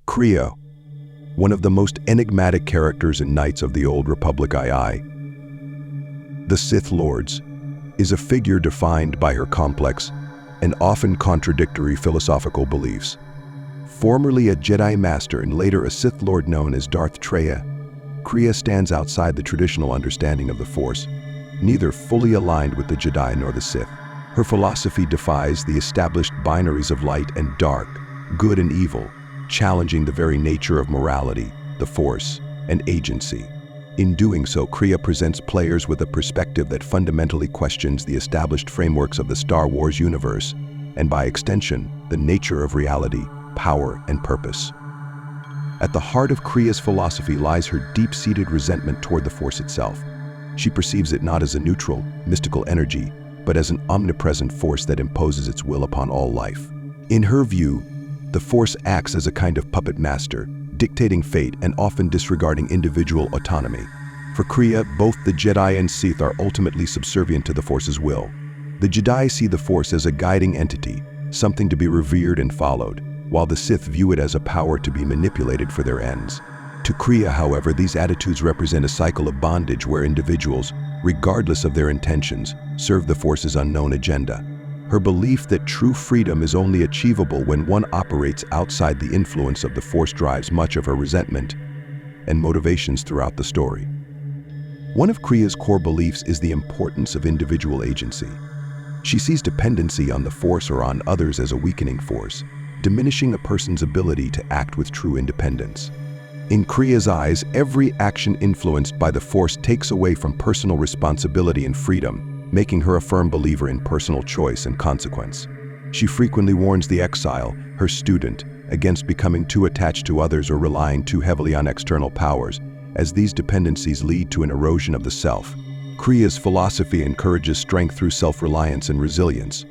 Kreia, one of the most enigmatic characters in Knights of the Old Republic II. The Sith Lords is a figure defined by her complex and often contradictory philosophical beliefs. Formerly a Jedi Master and later a Sith Lord known as Darth Kreia, Kreia stands outside the traditional understanding of the Force, neither fully aligned with the Jedi nor the Sith. Her philosophy defies the established binaries of light and dark, good and evil, challenging the very nature of morality, the Force, and agency. In doing so, Kreia presents players with a perspective that fundamentally questions the established frameworks of the Star Wars universe, and by extension, the nature of reality, power, and purpose. At the heart of Kreia's philosophy lies her deep-seated resentment toward the Force itself. She perceives it not as a neutral, mystical energy, but as an omnipresent force that imposes its will upon all life. In her view, the Force acts as a kind of puppet master, dictating fate and often disregarding individual autonomy. For Kreia, both the Jedi and Sith are ultimately subservient to the Force's will. The Jedi see the Force as a guiding entity, something to be revered and followed, while the Sith view it as a power to be manipulated for their ends. To Kreia, however, these attitudes represent a cycle of bondage where individuals, regardless of their intentions, serve the Force's unknown agenda. Her belief that true freedom is only achievable when one operates outside the influence of the Force drives much of her resentment and motivations throughout the story. One of Kreia's core beliefs is the importance of individual agency. She sees dependency on the Force or on others as a weakening force, diminishing a person's ability to act with true independence. In Kreia's eyes, every action influenced by the Force takes away from personal responsibility and freedom, making her a firm believer in personal choice and consequence. She frequently warns the exile, her student, against becoming too attached to others or relying too heavily on external powers, as these dependencies lead to an erosion of the self. Kreia's philosophy encourages strength through self-reliance and resilience,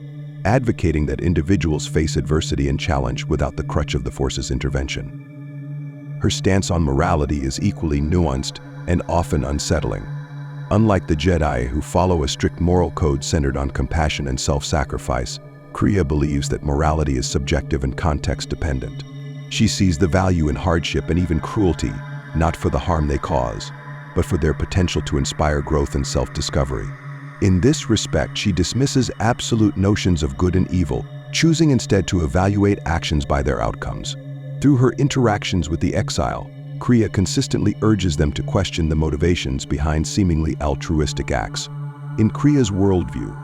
advocating that individuals face adversity and challenge without the crutch of the Force's intervention. Her stance on morality is equally nuanced and often unsettling. Unlike the Jedi, who follow a strict moral code centered on compassion and self-sacrifice, Kreia believes that morality is subjective and context-dependent. She sees the value in hardship and even cruelty, not for the harm they cause, but for their potential to inspire growth and self-discovery. In this respect, she dismisses absolute notions of good and evil, choosing instead to evaluate actions by their outcomes. Through her interactions with the exile, Kreia consistently urges them to question the motivations behind seemingly altruistic acts. In Kreia's worldview,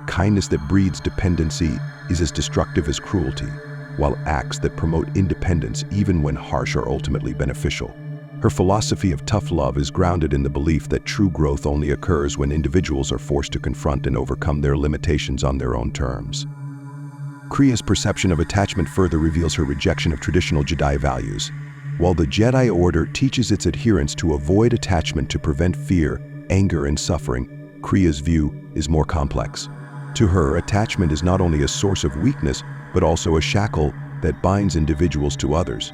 kindness that breeds dependency is as destructive as cruelty, while acts that promote independence, even when harsh, are ultimately beneficial. Her philosophy of tough love is grounded in the belief that true growth only occurs when individuals are forced to confront and overcome their limitations on their own terms. Kreia's perception of attachment further reveals her rejection of traditional Jedi values. While the Jedi Order teaches its adherents to avoid attachment to prevent fear, anger, and suffering, Kreia's view is more complex. To her, attachment is not only a source of weakness, but also a shackle that binds individuals to others,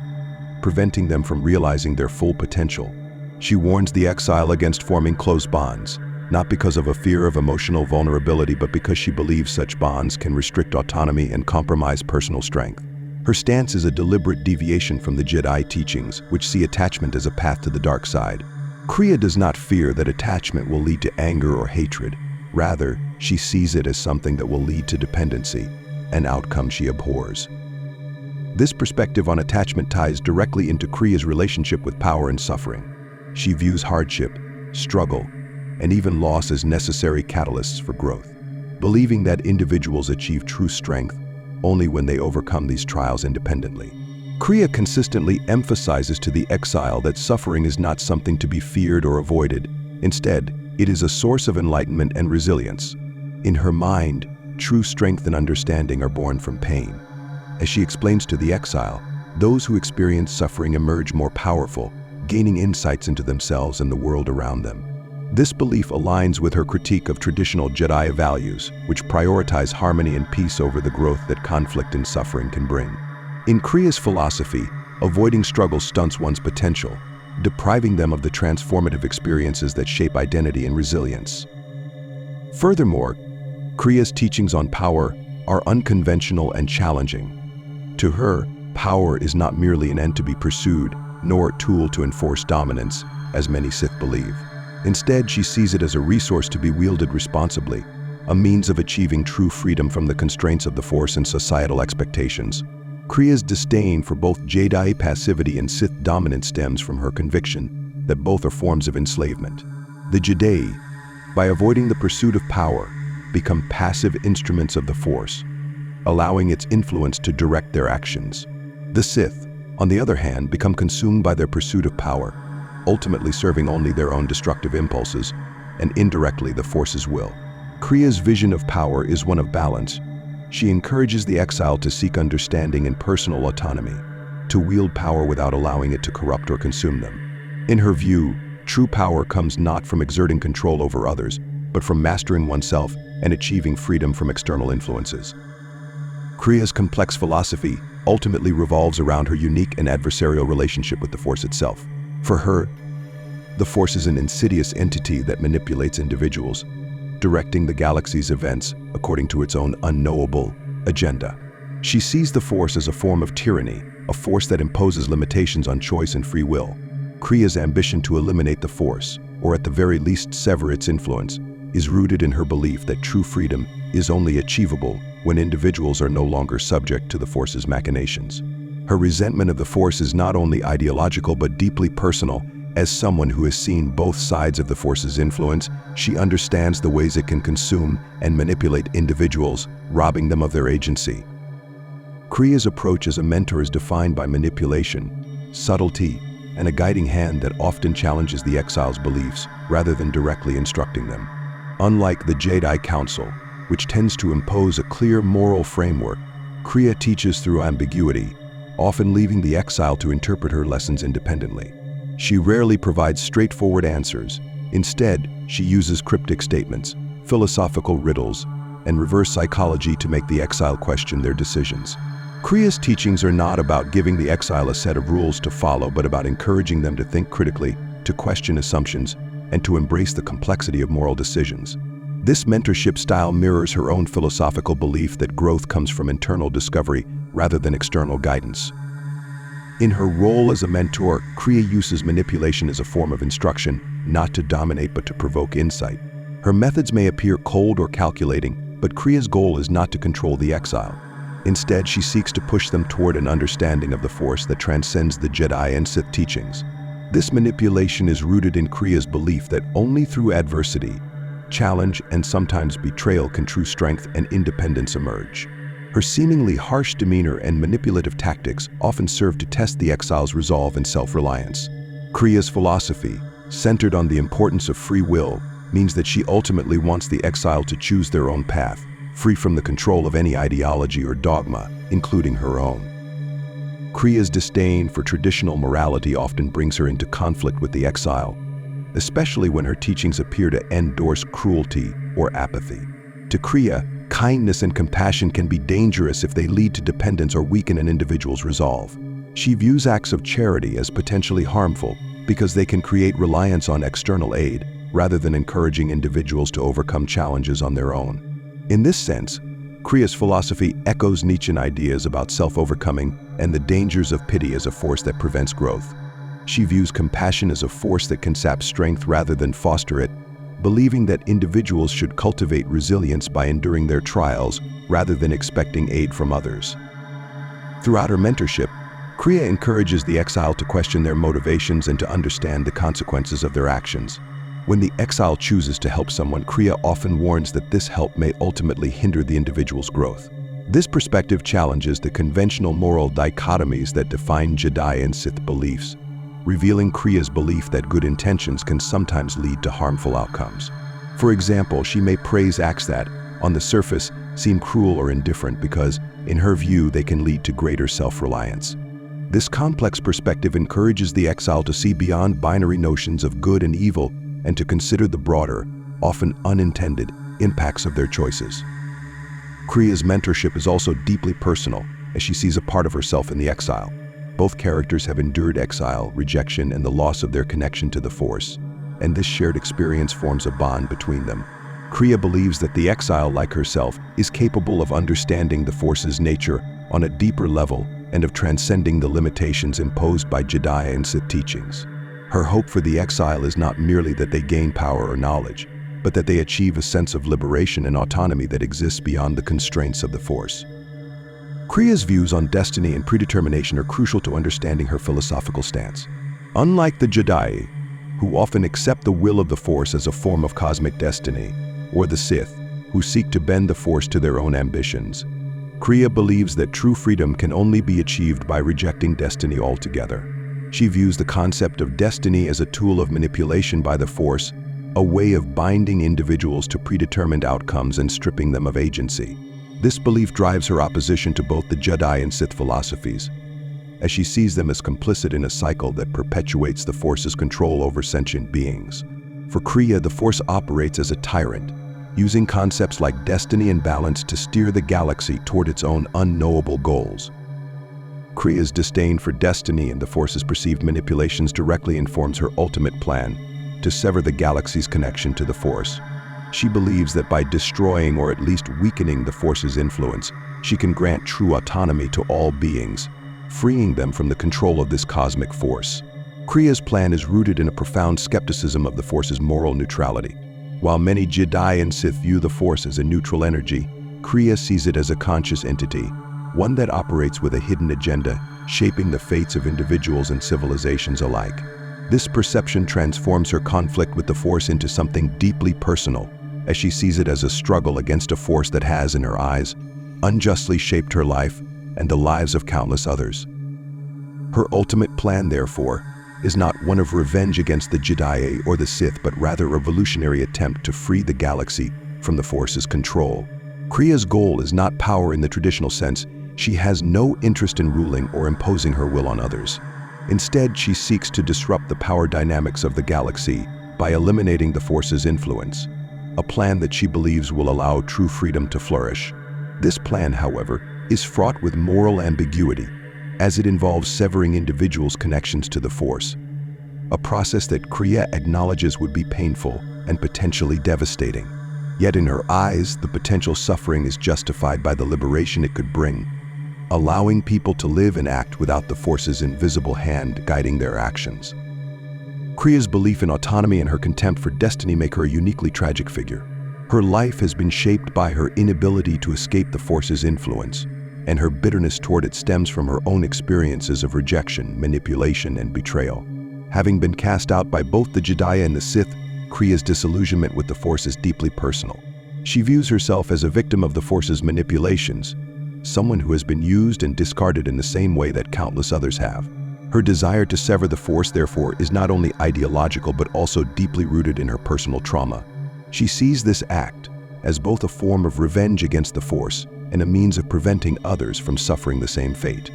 preventing them from realizing their full potential. She warns the exile against forming close bonds, not because of a fear of emotional vulnerability, but because she believes such bonds can restrict autonomy and compromise personal strength. Her stance is a deliberate deviation from the Jedi teachings, which see attachment as a path to the dark side. Kreia does not fear that attachment will lead to anger or hatred. Rather, she sees it as something that will lead to dependency, an outcome she abhors. This perspective on attachment ties directly into Kreia's relationship with power and suffering. She views hardship, struggle, and even loss as necessary catalysts for growth, believing that individuals achieve true strength only when they overcome these trials independently. Kreia consistently emphasizes to the exile that suffering is not something to be feared or avoided. Instead, it is a source of enlightenment and resilience. In her mind, true strength and understanding are born from pain. As she explains to the exile, those who experience suffering emerge more powerful, gaining insights into themselves and the world around them. This belief aligns with her critique of traditional Jedi values, which prioritize harmony and peace over the growth that conflict and suffering can bring. In Kreia's philosophy, avoiding struggle stunts one's potential, depriving them of the transformative experiences that shape identity and resilience. Furthermore, Kreia's teachings on power are unconventional and challenging. To her, Power is not merely an end to be pursued, nor a tool to enforce dominance, as many Sith believe. Instead, she sees it as a resource to be wielded responsibly, a means of achieving true freedom from the constraints of the Force and societal expectations. Kreia's disdain for both Jedi passivity and Sith dominance stems from her conviction that both are forms of enslavement. The Jedi, by avoiding the pursuit of power, become passive instruments of the Force, allowing its influence to direct their actions. The Sith, on the other hand, become consumed by their pursuit of power, ultimately serving only their own destructive impulses and indirectly the Force's will. Kreia's vision of power is one of balance. She encourages the exile to seek understanding and personal autonomy, to wield power without allowing it to corrupt or consume them. In her view, true power comes not from exerting control over others, but from mastering oneself and achieving freedom from external influences. Kreia's complex philosophy ultimately revolves around her unique and adversarial relationship with the Force itself. For her, the Force is an insidious entity that manipulates individuals, directing the galaxy's events according to its own unknowable agenda. She sees the Force as a form of tyranny, a force that imposes limitations on choice and free will. Kreia's ambition to eliminate the Force, or at the very least sever its influence, is rooted in her belief that true freedom is only achievable when individuals are no longer subject to the Force's machinations. Her resentment of the Force is not only ideological but deeply personal. As someone who has seen both sides of the Force's influence, she understands the ways it can consume and manipulate individuals, robbing them of their agency. Kreia's approach as a mentor is defined by manipulation, subtlety, and a guiding hand that often challenges the exile's beliefs rather than directly instructing them. Unlike the Jedi Council, which tends to impose a clear moral framework, Kreia teaches through ambiguity, often leaving the exile to interpret her lessons independently. She rarely provides straightforward answers. Instead, she uses cryptic statements, philosophical riddles, and reverse psychology to make the exile question their decisions. Kreia's teachings are not about giving the exile a set of rules to follow, but about encouraging them to think critically, to question assumptions, and to embrace the complexity of moral decisions. This mentorship style mirrors her own philosophical belief that growth comes from internal discovery rather than external guidance. In her role as a mentor, Kreia uses manipulation as a form of instruction, not to dominate but to provoke insight. Her methods may appear cold or calculating, but Kreia's goal is not to control the exile. Instead, she seeks to push them toward an understanding of the Force that transcends the Jedi and Sith teachings. This manipulation is rooted in Kreia's belief that only through adversity, challenge, and sometimes betrayal can true strength and independence emerge. Her seemingly harsh demeanor and manipulative tactics often serve to test the exile's resolve and self-reliance. Kreia's philosophy, centered on the importance of free will, means that she ultimately wants the exile to choose their own path, free from the control of any ideology or dogma, including her own. Kreia's disdain for traditional morality often brings her into conflict with the exile, especially when her teachings appear to endorse cruelty or apathy. To Kreia, kindness and compassion can be dangerous if they lead to dependence or weaken an individual's resolve. She views acts of charity as potentially harmful because they can create reliance on external aid rather than encouraging individuals to overcome challenges on their own. In this sense, Kreia's philosophy echoes Nietzschean ideas about self-overcoming and the dangers of pity as a force that prevents growth. She views compassion as a force that can sap strength rather than foster it, believing that individuals should cultivate resilience by enduring their trials rather than expecting aid from others. Throughout her mentorship, Kreia encourages the exile to question their motivations and to understand the consequences of their actions. When the exile chooses to help someone, Kreia often warns that this help may ultimately hinder the individual's growth. This perspective challenges the conventional moral dichotomies that define Jedi and Sith beliefs, revealing Kreia's belief that good intentions can sometimes lead to harmful outcomes. For example, she may praise acts that, on the surface, seem cruel or indifferent because, in her view, they can lead to greater self-reliance. This complex perspective encourages the exile to see beyond binary notions of good and evil and to consider the broader, often unintended, impacts of their choices. Kreia's mentorship is also deeply personal, as she sees a part of herself in the exile. Both characters have endured exile, rejection, and the loss of their connection to the Force, and this shared experience forms a bond between them. Kreia believes that the exile, like herself, is capable of understanding the Force's nature on a deeper level and of transcending the limitations imposed by Jedi and Sith teachings. Her hope for the exile is not merely that they gain power or knowledge, but that they achieve a sense of liberation and autonomy that exists beyond the constraints of the Force. Kreia's views on destiny and predetermination are crucial to understanding her philosophical stance. Unlike the Jedi, who often accept the will of the Force as a form of cosmic destiny, or the Sith, who seek to bend the Force to their own ambitions, Kreia believes that true freedom can only be achieved by rejecting destiny altogether. She views the concept of destiny as a tool of manipulation by the Force, a way of binding individuals to predetermined outcomes and stripping them of agency. This belief drives her opposition to both the Jedi and Sith philosophies, as she sees them as complicit in a cycle that perpetuates the Force's control over sentient beings. For Kreia, the Force operates as a tyrant, using concepts like destiny and balance to steer the galaxy toward its own unknowable goals. Kreia's disdain for destiny and the Force's perceived manipulations directly informs her ultimate plan, to sever the galaxy's connection to the Force. She believes that by destroying or at least weakening the Force's influence, she can grant true autonomy to all beings, freeing them from the control of this cosmic force. Kreia's plan is rooted in a profound skepticism of the Force's moral neutrality. While many Jedi and Sith view the Force as a neutral energy, Kreia sees it as a conscious entity, one that operates with a hidden agenda, shaping the fates of individuals and civilizations alike. This perception transforms her conflict with the Force into something deeply personal, as she sees it as a struggle against a force that has, in her eyes, unjustly shaped her life and the lives of countless others. Her ultimate plan, therefore, is not one of revenge against the Jedi or the Sith, but rather a revolutionary attempt to free the galaxy from the Force's control. Kreia's goal is not power in the traditional sense. She has no interest in ruling or imposing her will on others. Instead, she seeks to disrupt the power dynamics of the galaxy by eliminating the Force's influence, a plan that she believes will allow true freedom to flourish. This plan, however, is fraught with moral ambiguity, as it involves severing individuals' connections to the Force, a process that Kreia acknowledges would be painful and potentially devastating. Yet in her eyes, the potential suffering is justified by the liberation it could bring, allowing people to live and act without the Force's invisible hand guiding their actions. Kreia's belief in autonomy and her contempt for destiny make her a uniquely tragic figure. Her life has been shaped by her inability to escape the Force's influence, and her bitterness toward it stems from her own experiences of rejection, manipulation, and betrayal. Having been cast out by both the Jedi and the Sith, Kreia's disillusionment with the Force is deeply personal. She views herself as a victim of the Force's manipulations, someone who has been used and discarded in the same way that countless others have. Her desire to sever the Force, therefore, is not only ideological but also deeply rooted in her personal trauma. She sees this act as both a form of revenge against the Force and a means of preventing others from suffering the same fate.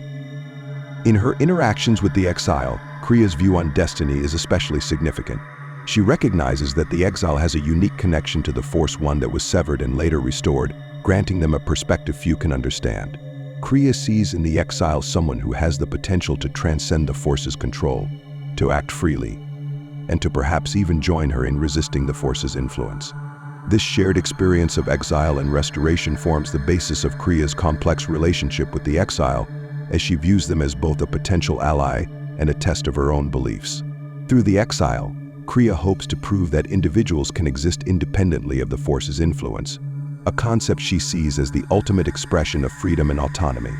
In her interactions with the exile, Kreia's view on destiny is especially significant. She recognizes that the exile has a unique connection to the Force, one that was severed and later restored, granting them a perspective few can understand. Kreia sees in the exile someone who has the potential to transcend the Force's control, to act freely, and to perhaps even join her in resisting the Force's influence. This shared experience of exile and restoration forms the basis of Kreia's complex relationship with the exile, as she views them as both a potential ally and a test of her own beliefs. Through the exile, Kreia hopes to prove that individuals can exist independently of the Force's influence, a concept she sees as the ultimate expression of freedom and autonomy.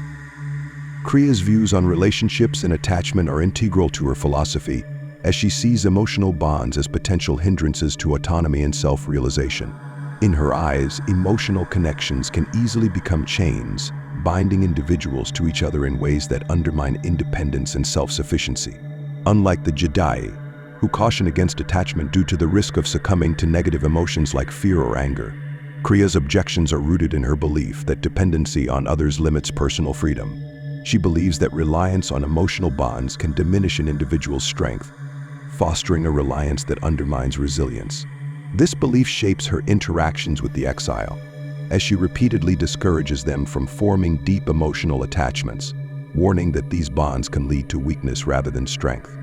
Kreia's views on relationships and attachment are integral to her philosophy, as she sees emotional bonds as potential hindrances to autonomy and self-realization. In her eyes, emotional connections can easily become chains, binding individuals to each other in ways that undermine independence and self-sufficiency. Unlike the Jedi, who caution against attachment due to the risk of succumbing to negative emotions like fear or anger, Kreia's objections are rooted in her belief that dependency on others limits personal freedom. She believes that reliance on emotional bonds can diminish an individual's strength, fostering a reliance that undermines resilience. This belief shapes her interactions with the exile, as she repeatedly discourages them from forming deep emotional attachments, warning that these bonds can lead to weakness rather than strength.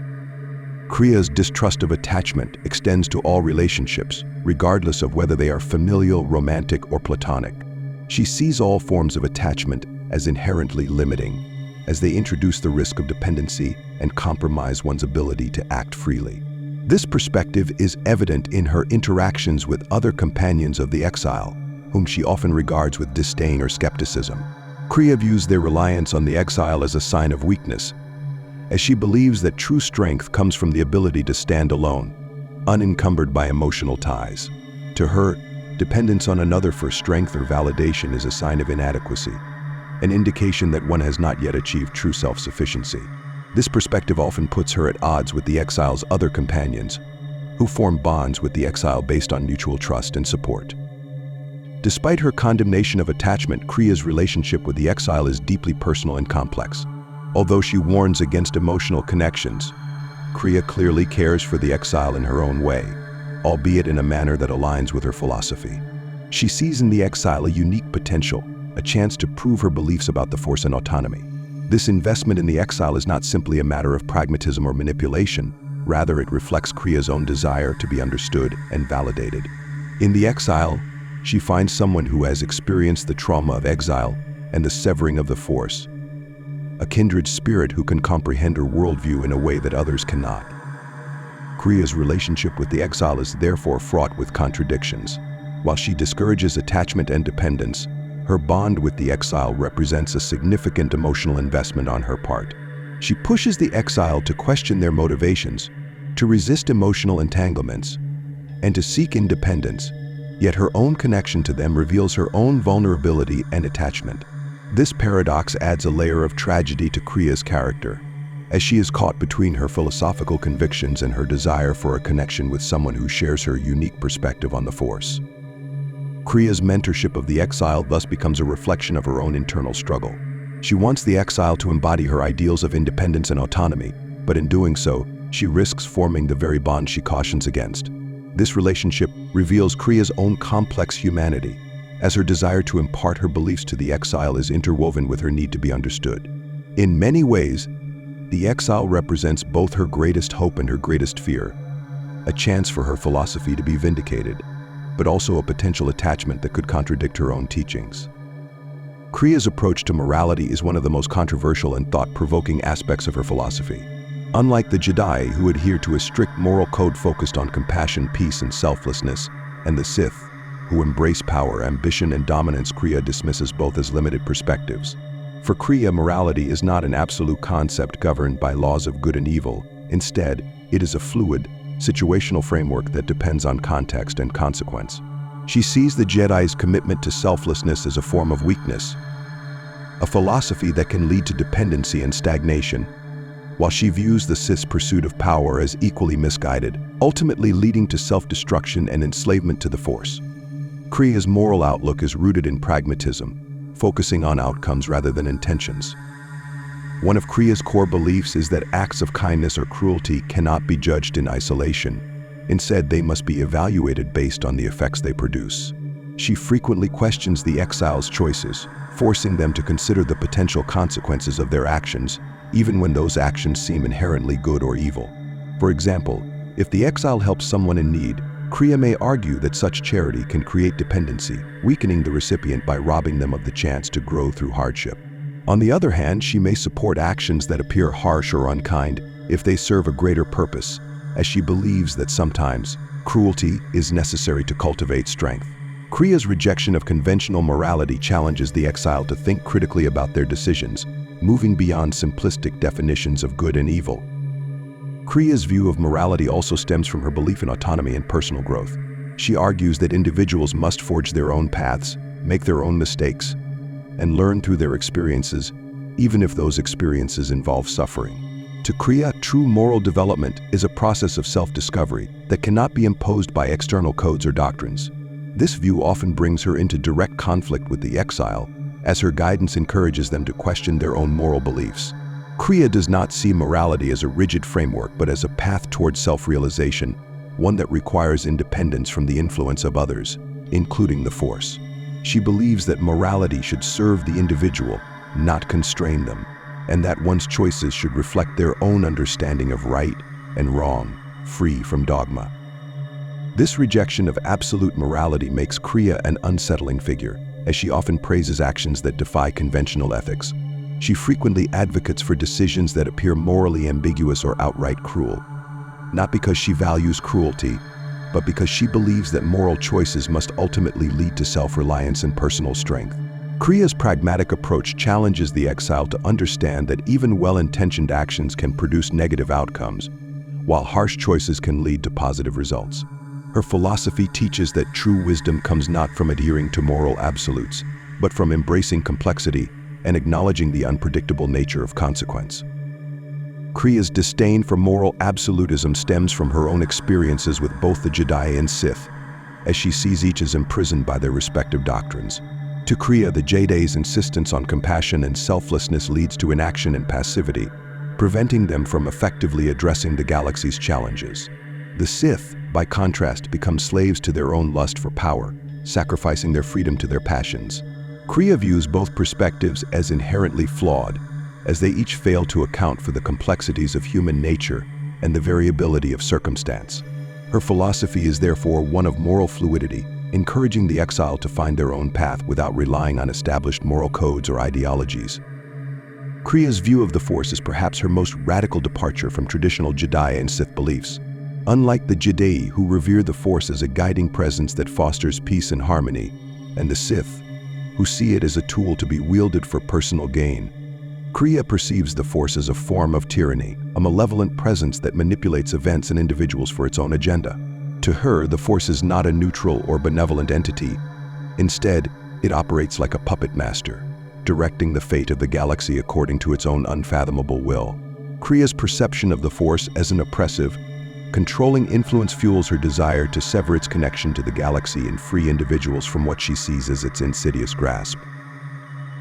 Kreia's distrust of attachment extends to all relationships, regardless of whether they are familial, romantic, or platonic. She sees all forms of attachment as inherently limiting, as they introduce the risk of dependency and compromise one's ability to act freely. This perspective is evident in her interactions with other companions of the exile, whom she often regards with disdain or skepticism. Kreia views their reliance on the exile as a sign of weakness, as she believes that true strength comes from the ability to stand alone, unencumbered by emotional ties. To her, dependence on another for strength or validation is a sign of inadequacy, an indication that one has not yet achieved true self-sufficiency. This perspective often puts her at odds with the exile's other companions, who form bonds with the exile based on mutual trust and support. Despite her condemnation of attachment, Kreia's relationship with the exile is deeply personal and complex. Although she warns against emotional connections, Kreia clearly cares for the exile in her own way, albeit in a manner that aligns with her philosophy. She sees in the exile a unique potential, a chance to prove her beliefs about the Force and autonomy. This investment in the exile is not simply a matter of pragmatism or manipulation, rather it reflects Kreia's own desire to be understood and validated. In the exile, she finds someone who has experienced the trauma of exile and the severing of the Force, a kindred spirit who can comprehend her worldview in a way that others cannot. Kreia's relationship with the exile is therefore fraught with contradictions. While she discourages attachment and dependence, her bond with the exile represents a significant emotional investment on her part. She pushes the exile to question their motivations, to resist emotional entanglements, and to seek independence, yet her own connection to them reveals her own vulnerability and attachment. This paradox adds a layer of tragedy to Kreia's character, as she is caught between her philosophical convictions and her desire for a connection with someone who shares her unique perspective on the Force. Kreia's mentorship of the exile thus becomes a reflection of her own internal struggle. She wants the exile to embody her ideals of independence and autonomy, but in doing so, she risks forming the very bond she cautions against. This relationship reveals Kreia's own complex humanity, as her desire to impart her beliefs to the exile is interwoven with her need to be understood. In many ways, the exile represents both her greatest hope and her greatest fear, a chance for her philosophy to be vindicated, but also a potential attachment that could contradict her own teachings. Kreia's approach to morality is one of the most controversial and thought-provoking aspects of her philosophy. Unlike the Jedi, who adhere to a strict moral code focused on compassion, peace, and selflessness, and the Sith, who embrace power, ambition, and dominance, Kreia dismisses both as limited perspectives. For Kreia, morality is not an absolute concept governed by laws of good and evil. Instead, it is a fluid, situational framework that depends on context and consequence. She sees the Jedi's commitment to selflessness as a form of weakness, a philosophy that can lead to dependency and stagnation, while she views the Sith's pursuit of power as equally misguided, ultimately leading to self-destruction and enslavement to the Force. Kreia's moral outlook is rooted in pragmatism, focusing on outcomes rather than intentions. One of Kreia's core beliefs is that acts of kindness or cruelty cannot be judged in isolation. Instead, they must be evaluated based on the effects they produce. She frequently questions the exile's choices, forcing them to consider the potential consequences of their actions, even when those actions seem inherently good or evil. For example, if the exile helps someone in need, Kreia may argue that such charity can create dependency, weakening the recipient by robbing them of the chance to grow through hardship. On the other hand, she may support actions that appear harsh or unkind if they serve a greater purpose, as she believes that sometimes cruelty is necessary to cultivate strength. Kreia's rejection of conventional morality challenges the exile to think critically about their decisions, moving beyond simplistic definitions of good and evil. Kreia's view of morality also stems from her belief in autonomy and personal growth. She argues that individuals must forge their own paths, make their own mistakes, and learn through their experiences, even if those experiences involve suffering. To Kreia, true moral development is a process of self-discovery that cannot be imposed by external codes or doctrines. This view often brings her into direct conflict with the exile, as her guidance encourages them to question their own moral beliefs. Kreia does not see morality as a rigid framework, but as a path towards self-realization, one that requires independence from the influence of others, including the Force. She believes that morality should serve the individual, not constrain them, and that one's choices should reflect their own understanding of right and wrong, free from dogma. This rejection of absolute morality makes Kreia an unsettling figure, as she often praises actions that defy conventional ethics. She frequently advocates for decisions that appear morally ambiguous or outright cruel, not because she values cruelty, but because she believes that moral choices must ultimately lead to self-reliance and personal strength. Kreia's pragmatic approach challenges the exile to understand that even well-intentioned actions can produce negative outcomes, while harsh choices can lead to positive results. Her philosophy teaches that true wisdom comes not from adhering to moral absolutes, but from embracing complexity and acknowledging the unpredictable nature of consequence. Kreia's disdain for moral absolutism stems from her own experiences with both the Jedi and Sith, as she sees each as imprisoned by their respective doctrines. To Kreia, the Jedi's insistence on compassion and selflessness leads to inaction and passivity, preventing them from effectively addressing the galaxy's challenges. The Sith, by contrast, become slaves to their own lust for power, sacrificing their freedom to their passions. Kreia views both perspectives as inherently flawed, as they each fail to account for the complexities of human nature and the variability of circumstance. Her philosophy is therefore one of moral fluidity, encouraging the exile to find their own path without relying on established moral codes or ideologies. Kreia's view of the Force is perhaps her most radical departure from traditional Jedi and Sith beliefs. Unlike the Jedi, who revere the Force as a guiding presence that fosters peace and harmony, and the Sith, who see it as a tool to be wielded for personal gain, Kreia perceives the Force as a form of tyranny, a malevolent presence that manipulates events and individuals for its own agenda. To her, the Force is not a neutral or benevolent entity. Instead, it operates like a puppet master, directing the fate of the galaxy according to its own unfathomable will. Kreia's perception of the Force as an oppressive, controlling influence fuels her desire to sever its connection to the galaxy and free individuals from what she sees as its insidious grasp.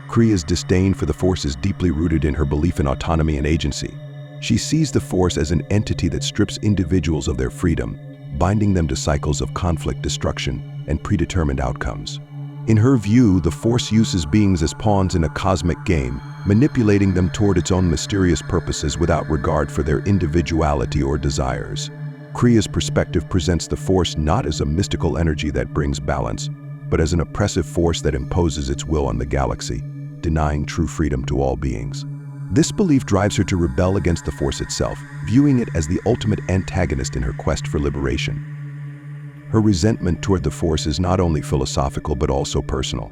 Kreia's disdain for the Force is deeply rooted in her belief in autonomy and agency. She sees the Force as an entity that strips individuals of their freedom, binding them to cycles of conflict, destruction, and predetermined outcomes. In her view, the Force uses beings as pawns in a cosmic game, manipulating them toward its own mysterious purposes without regard for their individuality or desires. Kreia's perspective presents the Force not as a mystical energy that brings balance, but as an oppressive force that imposes its will on the galaxy, denying true freedom to all beings. This belief drives her to rebel against the Force itself, viewing it as the ultimate antagonist in her quest for liberation. Her resentment toward the Force is not only philosophical but also personal.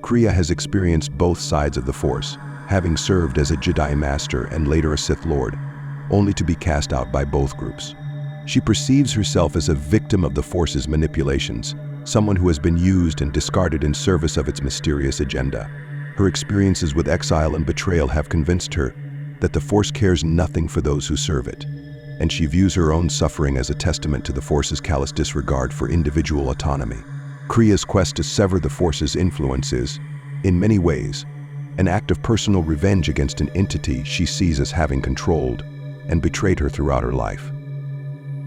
Kreia has experienced both sides of the Force, having served as a Jedi Master and later a Sith Lord, only to be cast out by both groups. She perceives herself as a victim of the Force's manipulations, someone who has been used and discarded in service of its mysterious agenda. Her experiences with exile and betrayal have convinced her that the Force cares nothing for those who serve it, and she views her own suffering as a testament to the Force's callous disregard for individual autonomy. Kreia's quest to sever the Force's influence is, in many ways, an act of personal revenge against an entity she sees as having controlled and betrayed her throughout her life.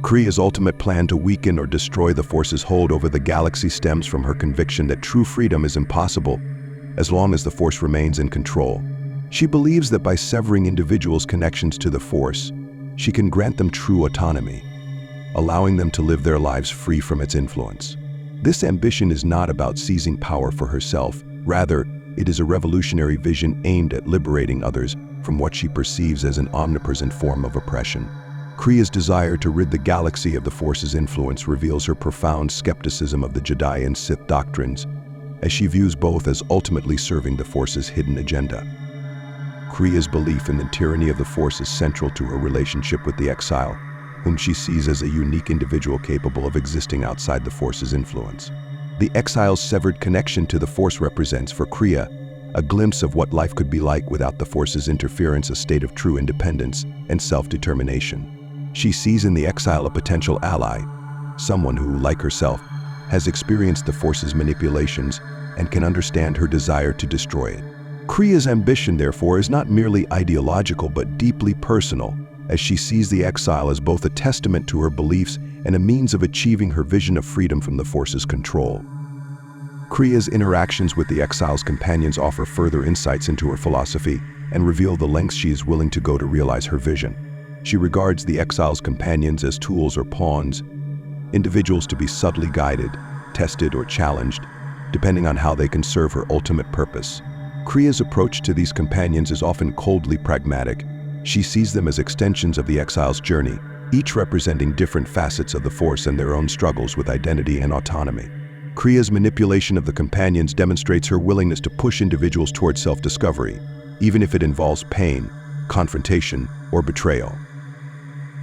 Kreia's ultimate plan to weaken or destroy the Force's hold over the galaxy stems from her conviction that true freedom is impossible as long as the Force remains in control. She believes that by severing individuals' connections to the Force, she can grant them true autonomy, allowing them to live their lives free from its influence. This ambition is not about seizing power for herself. Rather, it is a revolutionary vision aimed at liberating others from what she perceives as an omnipresent form of oppression. Kreia's desire to rid the galaxy of the Force's influence reveals her profound skepticism of the Jedi and Sith doctrines, as she views both as ultimately serving the Force's hidden agenda. Kreia's belief in the tyranny of the Force is central to her relationship with the exile, whom she sees as a unique individual capable of existing outside the Force's influence. The exile's severed connection to the Force represents, for Kreia, a glimpse of what life could be like without the Force's interference, a state of true independence and self-determination. She sees in the exile a potential ally, someone who, like herself, has experienced the Force's manipulations and can understand her desire to destroy it. Kreia's ambition, therefore, is not merely ideological but deeply personal, as she sees the exile as both a testament to her beliefs and a means of achieving her vision of freedom from the Force's control. Kreia's interactions with the exile's companions offer further insights into her philosophy and reveal the lengths she is willing to go to realize her vision. She regards the exile's companions as tools or pawns, individuals to be subtly guided, tested, or challenged, depending on how they can serve her ultimate purpose. Kreia's approach to these companions is often coldly pragmatic. She sees them as extensions of the exile's journey, each representing different facets of the Force and their own struggles with identity and autonomy. Kreia's manipulation of the companions demonstrates her willingness to push individuals towards self-discovery, even if it involves pain, confrontation, or betrayal.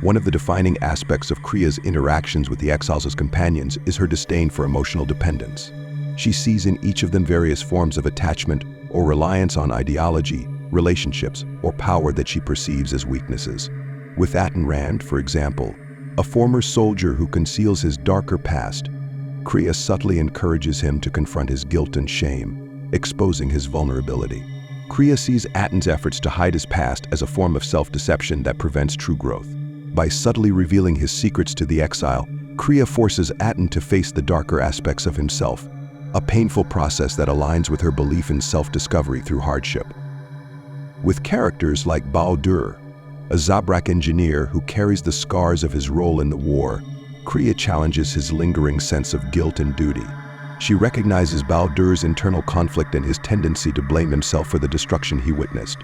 One of the defining aspects of Kreia's interactions with the exiles as companions is her disdain for emotional dependence. She sees in each of them various forms of attachment or reliance on ideology, relationships, or power that she perceives as weaknesses. With Atan Rand, for example, a former soldier who conceals his darker past, Kreia subtly encourages him to confront his guilt and shame, exposing his vulnerability. Kreia sees Atan's efforts to hide his past as a form of self-deception that prevents true growth. By subtly revealing his secrets to the exile, Kreia forces Atan to face the darker aspects of himself, a painful process that aligns with her belief in self-discovery through hardship. With characters like Baldur, a Zabrak engineer who carries the scars of his role in the war, Kreia challenges his lingering sense of guilt and duty. She recognizes Baldur's internal conflict and his tendency to blame himself for the destruction he witnessed.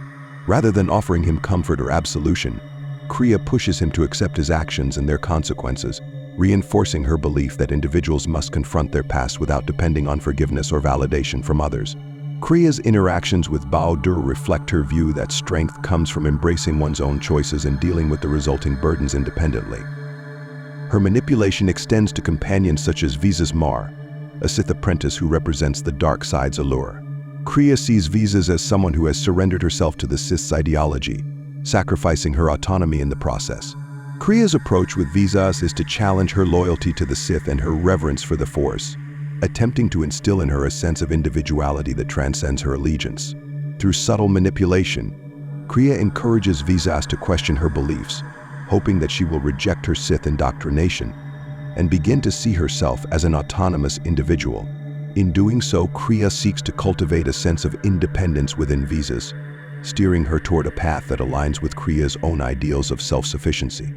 Rather than offering him comfort or absolution, Kreia pushes him to accept his actions and their consequences, reinforcing her belief that individuals must confront their past without depending on forgiveness or validation from others. Kreia's interactions with Baldur reflect her view that strength comes from embracing one's own choices and dealing with the resulting burdens independently. Her manipulation extends to companions such as Visas Mar, a Sith apprentice who represents the dark side's allure. Kreia sees Visas as someone who has surrendered herself to the Sith's ideology, sacrificing her autonomy in the process. Kreia's approach with Visas is to challenge her loyalty to the Sith and her reverence for the Force, attempting to instill in her a sense of individuality that transcends her allegiance. Through subtle manipulation, Kreia encourages Visas to question her beliefs, hoping that she will reject her Sith indoctrination and begin to see herself as an autonomous individual. In doing so, Kreia seeks to cultivate a sense of independence within Visas, steering her toward a path that aligns with Kreia's own ideals of self-sufficiency.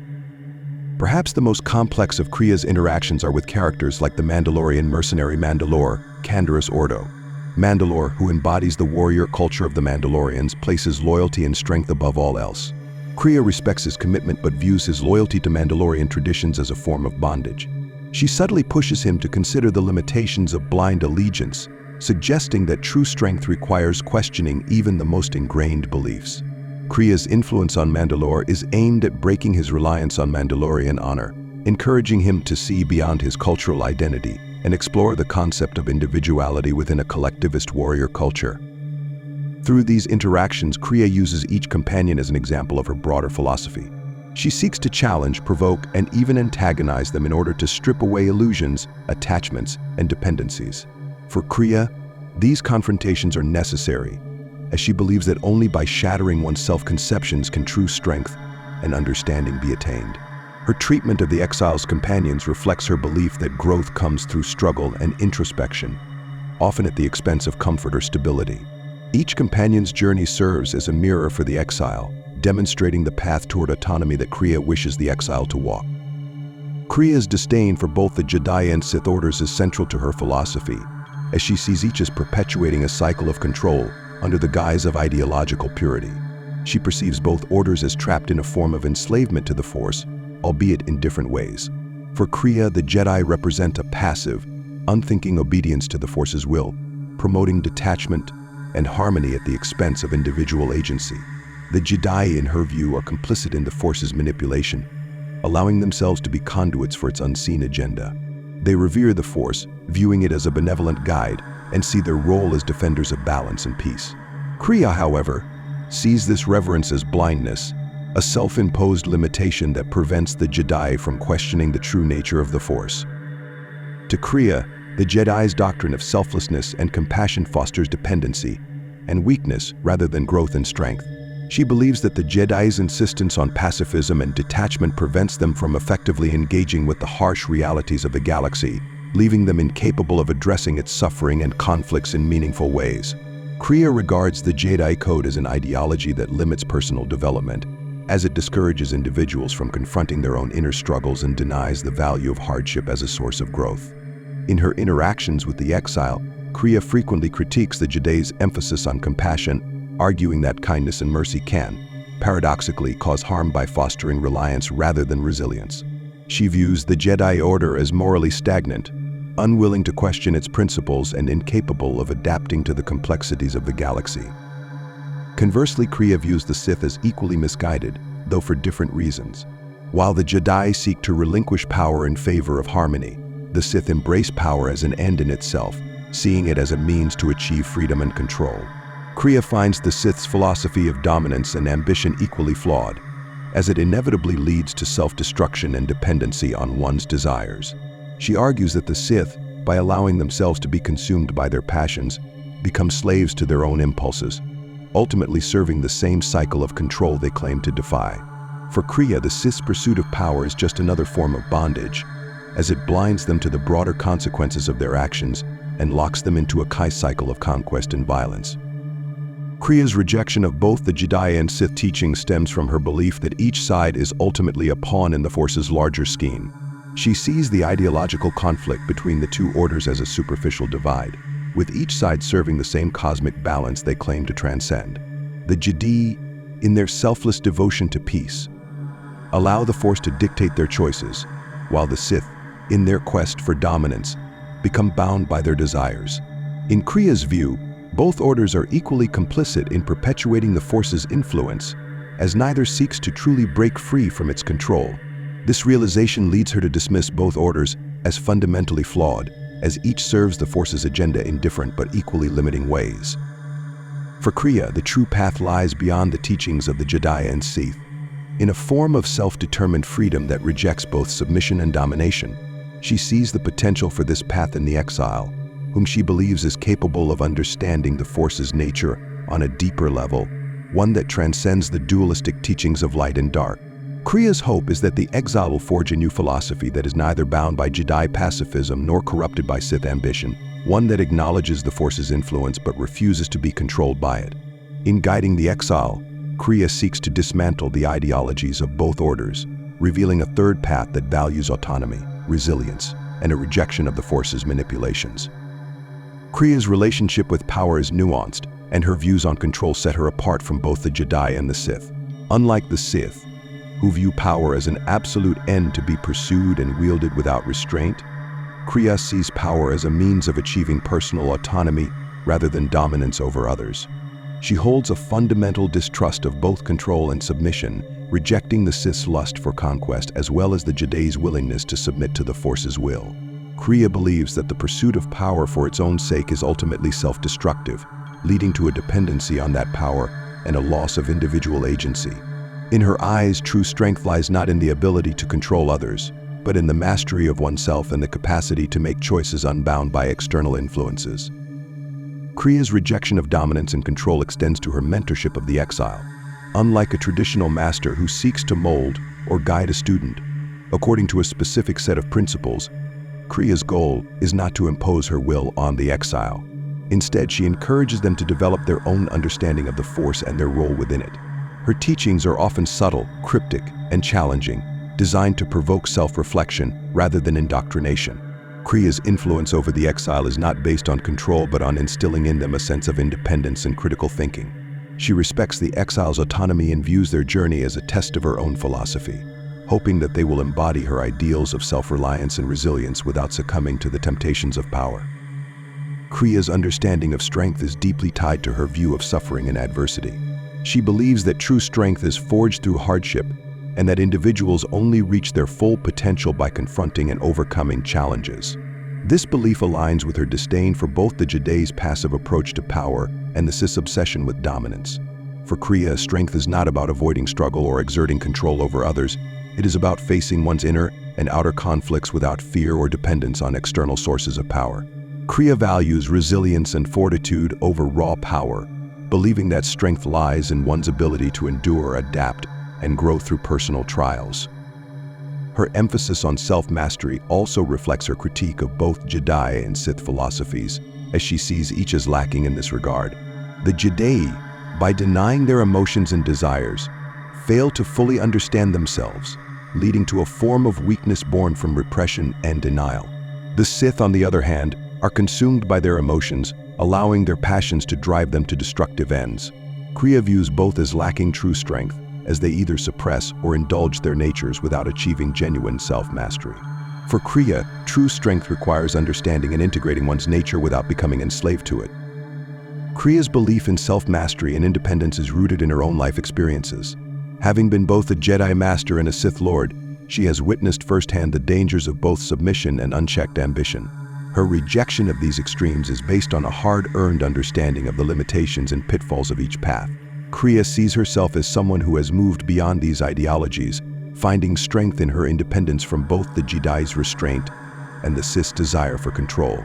Perhaps the most complex of Kreia's interactions are with characters like the Mandalorian mercenary Mandalore, Canderous Ordo. Mandalore, who embodies the warrior culture of the Mandalorians, places loyalty and strength above all else. Kreia respects his commitment but views his loyalty to Mandalorian traditions as a form of bondage. She subtly pushes him to consider the limitations of blind allegiance, suggesting that true strength requires questioning even the most ingrained beliefs. Kreia's influence on Mandalore is aimed at breaking his reliance on Mandalorian honor, encouraging him to see beyond his cultural identity and explore the concept of individuality within a collectivist warrior culture. Through these interactions, Kreia uses each companion as an example of her broader philosophy. She seeks to challenge, provoke, and even antagonize them in order to strip away illusions, attachments, and dependencies. For Kreia, these confrontations are necessary, as she believes that only by shattering one's self-conceptions can true strength and understanding be attained. Her treatment of the exile's companions reflects her belief that growth comes through struggle and introspection, often at the expense of comfort or stability. Each companion's journey serves as a mirror for the exile, demonstrating the path toward autonomy that Kreia wishes the exile to walk. Kreia's disdain for both the Jedi and Sith orders is central to her philosophy, as she sees each as perpetuating a cycle of control under the guise of ideological purity. She perceives both orders as trapped in a form of enslavement to the Force, albeit in different ways. For Kreia, the Jedi represent a passive, unthinking obedience to the Force's will, promoting detachment and harmony at the expense of individual agency. The Jedi, in her view, are complicit in the Force's manipulation, allowing themselves to be conduits for its unseen agenda. They revere the Force, viewing it as a benevolent guide, and see their role as defenders of balance and peace. Kreia, however, sees this reverence as blindness, a self-imposed limitation that prevents the Jedi from questioning the true nature of the Force. To Kreia, the Jedi's doctrine of selflessness and compassion fosters dependency and weakness rather than growth and strength. She believes that the Jedi's insistence on pacifism and detachment prevents them from effectively engaging with the harsh realities of the galaxy, leaving them incapable of addressing its suffering and conflicts in meaningful ways. Kreia regards the Jedi Code as an ideology that limits personal development, as it discourages individuals from confronting their own inner struggles and denies the value of hardship as a source of growth. In her interactions with the exile, Kreia frequently critiques the Jedi's emphasis on compassion, arguing that kindness and mercy can, paradoxically, cause harm by fostering reliance rather than resilience. She views the Jedi Order as morally stagnant, unwilling to question its principles and incapable of adapting to the complexities of the galaxy. Conversely, Kreia views the Sith as equally misguided, though for different reasons. While the Jedi seek to relinquish power in favor of harmony, the Sith embrace power as an end in itself, seeing it as a means to achieve freedom and control. Kreia finds the Sith's philosophy of dominance and ambition equally flawed, as it inevitably leads to self-destruction and dependency on one's desires. She argues that the Sith, by allowing themselves to be consumed by their passions, become slaves to their own impulses, ultimately serving the same cycle of control they claim to defy. For Kreia, the Sith's pursuit of power is just another form of bondage, as it blinds them to the broader consequences of their actions and locks them into a cycle of conquest and violence. Kreia's rejection of both the Jedi and Sith teachings stems from her belief that each side is ultimately a pawn in the Force's larger scheme. She sees the ideological conflict between the two orders as a superficial divide, with each side serving the same cosmic balance they claim to transcend. The Jedi, in their selfless devotion to peace, allow the Force to dictate their choices, while the Sith, in their quest for dominance, become bound by their desires. In Kreia's view, both orders are equally complicit in perpetuating the Force's influence, as neither seeks to truly break free from its control. This realization leads her to dismiss both orders as fundamentally flawed, as each serves the Force's agenda in different but equally limiting ways. For Kreia, the true path lies beyond the teachings of the Jedi and Sith, in a form of self-determined freedom that rejects both submission and domination. She sees the potential for this path in the exile, whom she believes is capable of understanding the Force's nature on a deeper level, one that transcends the dualistic teachings of light and dark. Kreia's hope is that the exile will forge a new philosophy that is neither bound by Jedi pacifism nor corrupted by Sith ambition, one that acknowledges the Force's influence but refuses to be controlled by it. In guiding the exile, Kreia seeks to dismantle the ideologies of both orders, revealing a third path that values autonomy, resilience, and a rejection of the Force's manipulations. Kreia's relationship with power is nuanced, and her views on control set her apart from both the Jedi and the Sith. Unlike the Sith, who view power as an absolute end to be pursued and wielded without restraint, Kreia sees power as a means of achieving personal autonomy rather than dominance over others. She holds a fundamental distrust of both control and submission, rejecting the Sith's lust for conquest as well as the Jedi's willingness to submit to the Force's will. Kreia believes that the pursuit of power for its own sake is ultimately self-destructive, leading to a dependency on that power and a loss of individual agency. In her eyes, true strength lies not in the ability to control others, but in the mastery of oneself and the capacity to make choices unbound by external influences. Kreia's rejection of dominance and control extends to her mentorship of the exile. Unlike a traditional master who seeks to mold or guide a student according to a specific set of principles, Kreia's goal is not to impose her will on the exile. Instead, she encourages them to develop their own understanding of the Force and their role within it. Her teachings are often subtle, cryptic, and challenging, designed to provoke self-reflection rather than indoctrination. Kreia's influence over the exile is not based on control but on instilling in them a sense of independence and critical thinking. She respects the exile's autonomy and views their journey as a test of her own philosophy, hoping that they will embody her ideals of self-reliance and resilience without succumbing to the temptations of power. Kreia's understanding of strength is deeply tied to her view of suffering and adversity. She believes that true strength is forged through hardship and that individuals only reach their full potential by confronting and overcoming challenges. This belief aligns with her disdain for both the Jedi's passive approach to power and the Sith's obsession with dominance. For Kreia, strength is not about avoiding struggle or exerting control over others. It is about facing one's inner and outer conflicts without fear or dependence on external sources of power. Kreia values resilience and fortitude over raw power, believing that strength lies in one's ability to endure, adapt, and grow through personal trials. Her emphasis on self-mastery also reflects her critique of both Jedi and Sith philosophies, as she sees each as lacking in this regard. The Jedi, by denying their emotions and desires, fail to fully understand themselves, leading to a form of weakness born from repression and denial. The Sith, on the other hand, are consumed by their emotions, allowing their passions to drive them to destructive ends. Kreia views both as lacking true strength, as they either suppress or indulge their natures without achieving genuine self-mastery. For Kreia, true strength requires understanding and integrating one's nature without becoming enslaved to it. Kreia's belief in self-mastery and independence is rooted in her own life experiences. Having been both a Jedi Master and a Sith Lord, she has witnessed firsthand the dangers of both submission and unchecked ambition. Her rejection of these extremes is based on a hard-earned understanding of the limitations and pitfalls of each path. Kreia sees herself as someone who has moved beyond these ideologies, finding strength in her independence from both the Jedi's restraint and the Sith's desire for control.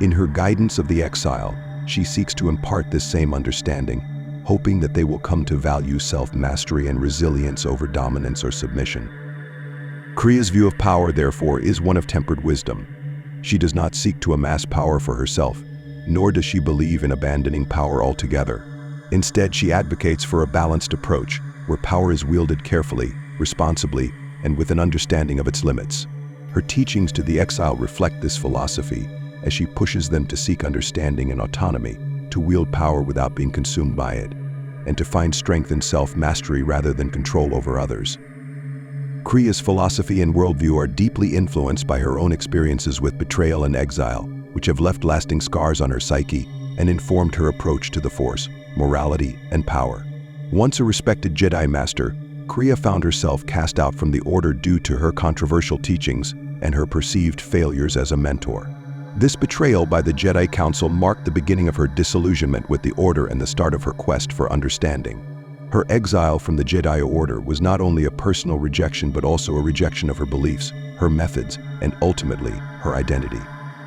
In her guidance of the exile, she seeks to impart this same understanding, hoping that they will come to value self-mastery and resilience over dominance or submission. Kreia's view of power, therefore, is one of tempered wisdom. She does not seek to amass power for herself, nor does she believe in abandoning power altogether. Instead, she advocates for a balanced approach, where power is wielded carefully, responsibly, and with an understanding of its limits. Her teachings to the exile reflect this philosophy, as she pushes them to seek understanding and autonomy, to wield power without being consumed by it, and to find strength in self-mastery rather than control over others. Kreia's philosophy and worldview are deeply influenced by her own experiences with betrayal and exile, which have left lasting scars on her psyche and informed her approach to the Force, morality, and power. Once a respected Jedi Master, Kreia found herself cast out from the Order due to her controversial teachings and her perceived failures as a mentor. This betrayal by the Jedi Council marked the beginning of her disillusionment with the Order and the start of her quest for understanding. Her exile from the Jedi Order was not only a personal rejection but also a rejection of her beliefs, her methods, and ultimately, her identity.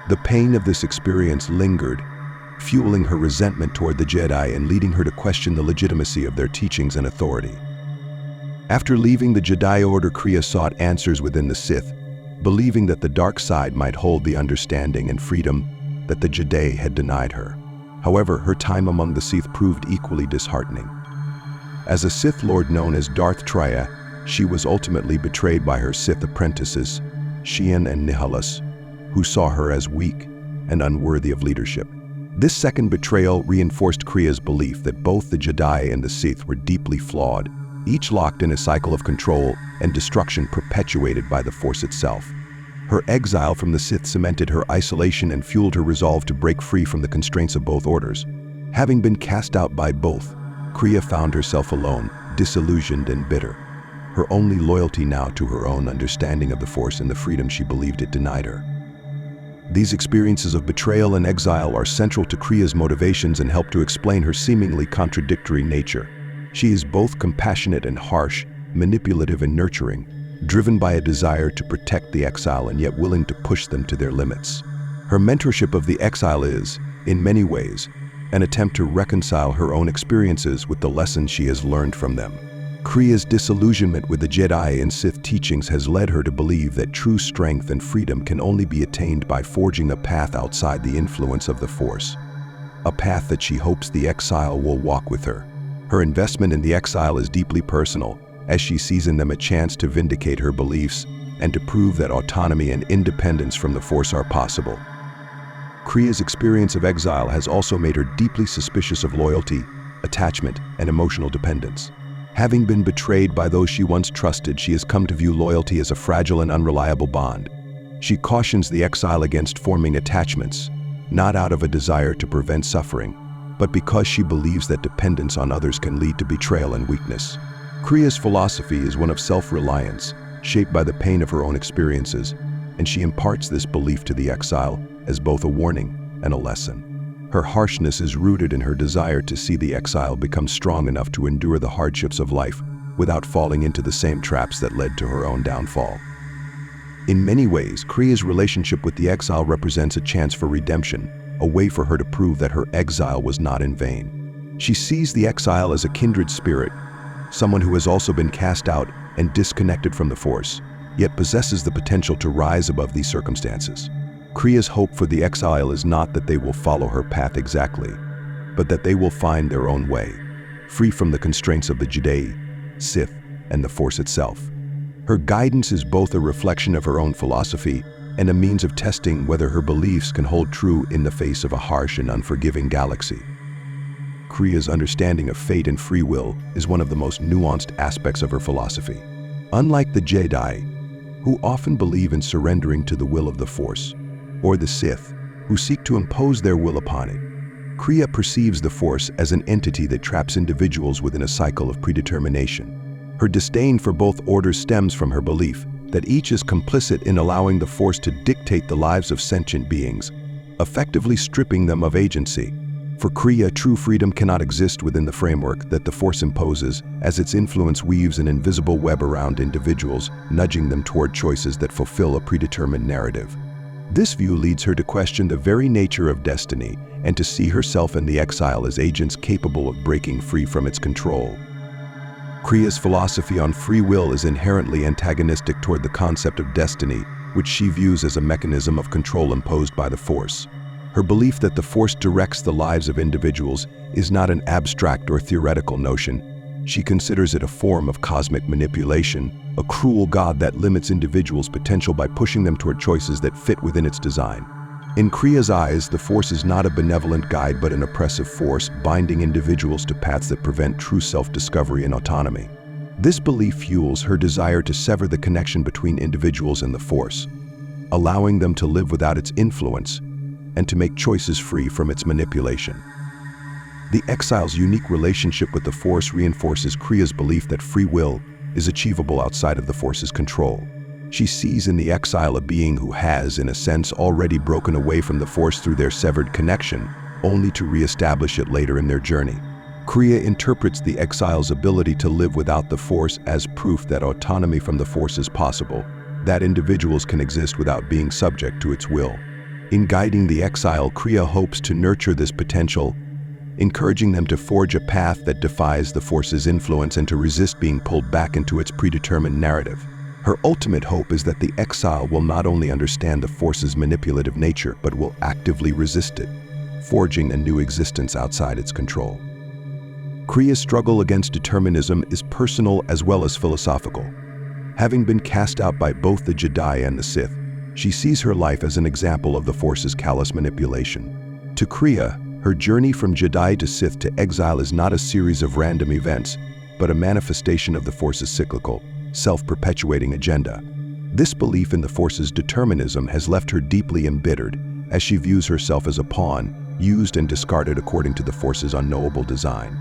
The pain of this experience lingered, fueling her resentment toward the Jedi and leading her to question the legitimacy of their teachings and authority. After leaving the Jedi Order, Kreia sought answers within the Sith, believing that the dark side might hold the understanding and freedom that the Jedi had denied her. However, her time among the Sith proved equally disheartening. As a Sith Lord known as Darth Kreia, she was ultimately betrayed by her Sith apprentices, Xian and Nihilus, who saw her as weak and unworthy of leadership. This second betrayal reinforced Kreia's belief that both the Jedi and the Sith were deeply flawed, each locked in a cycle of control and destruction perpetuated by the Force itself. Her exile from the Sith cemented her isolation and fueled her resolve to break free from the constraints of both orders. Having been cast out by both, Kreia found herself alone, disillusioned and bitter, her only loyalty now to her own understanding of the Force and the freedom she believed it denied her. These experiences of betrayal and exile are central to Kreia's motivations and help to explain her seemingly contradictory nature. She is both compassionate and harsh, manipulative and nurturing, driven by a desire to protect the exile and yet willing to push them to their limits. Her mentorship of the exile is, in many ways, an attempt to reconcile her own experiences with the lessons she has learned from them. Kreia's disillusionment with the Jedi and Sith teachings has led her to believe that true strength and freedom can only be attained by forging a path outside the influence of the Force, a path that she hopes the exile will walk with her. Her investment in the exile is deeply personal, as she sees in them a chance to vindicate her beliefs and to prove that autonomy and independence from the Force are possible. Kreia's experience of exile has also made her deeply suspicious of loyalty, attachment, and emotional dependence. Having been betrayed by those she once trusted, she has come to view loyalty as a fragile and unreliable bond. She cautions the exile against forming attachments, not out of a desire to prevent suffering, but because she believes that dependence on others can lead to betrayal and weakness. Kreia's philosophy is one of self-reliance, shaped by the pain of her own experiences, and she imparts this belief to the exile as both a warning and a lesson. Her harshness is rooted in her desire to see the exile become strong enough to endure the hardships of life without falling into the same traps that led to her own downfall. In many ways, Kreia's relationship with the exile represents a chance for redemption, a way for her to prove that her exile was not in vain. She sees the exile as a kindred spirit, someone who has also been cast out and disconnected from the Force, yet possesses the potential to rise above these circumstances. Kreia's hope for the exile is not that they will follow her path exactly, but that they will find their own way, free from the constraints of the Jedi, Sith, and the Force itself. Her guidance is both a reflection of her own philosophy and a means of testing whether her beliefs can hold true in the face of a harsh and unforgiving galaxy. Kreia's understanding of fate and free will is one of the most nuanced aspects of her philosophy. Unlike the Jedi, who often believe in surrendering to the will of the Force, or the Sith, who seek to impose their will upon it, Kreia perceives the Force as an entity that traps individuals within a cycle of predetermination. Her disdain for both orders stems from her belief that each is complicit in allowing the Force to dictate the lives of sentient beings, effectively stripping them of agency. For Kreia, true freedom cannot exist within the framework that the Force imposes, as its influence weaves an invisible web around individuals, nudging them toward choices that fulfill a predetermined narrative. This view leads her to question the very nature of destiny and to see herself and the exile as agents capable of breaking free from its control. Kreia's philosophy on free will is inherently antagonistic toward the concept of destiny, which she views as a mechanism of control imposed by the Force. Her belief that the Force directs the lives of individuals is not an abstract or theoretical notion. She considers it a form of cosmic manipulation, a cruel god that limits individuals' potential by pushing them toward choices that fit within its design. In Kreia's eyes, the Force is not a benevolent guide but an oppressive force, binding individuals to paths that prevent true self-discovery and autonomy. This belief fuels her desire to sever the connection between individuals and the Force, allowing them to live without its influence and to make choices free from its manipulation. The exile's unique relationship with the Force reinforces Kreia's belief that free will is achievable outside of the Force's control. She sees in the exile a being who has, in a sense, already broken away from the Force through their severed connection, only to re-establish it later in their journey. Kreia interprets the exile's ability to live without the Force as proof that autonomy from the Force is possible, that individuals can exist without being subject to its will. In guiding the exile, Kreia hopes to nurture this potential, encouraging them to forge a path that defies the Force's influence and to resist being pulled back into its predetermined narrative. Her ultimate hope is that the exile will not only understand the Force's manipulative nature, but will actively resist it, forging a new existence outside its control. Kreia's struggle against determinism is personal as well as philosophical. Having been cast out by both the Jedi and the Sith, she sees her life as an example of the Force's callous manipulation. To Kreia, her journey from Jedi to Sith to exile is not a series of random events, but a manifestation of the Force's cyclical, self-perpetuating agenda. This belief in the Force's determinism has left her deeply embittered, as she views herself as a pawn, used and discarded according to the Force's unknowable design.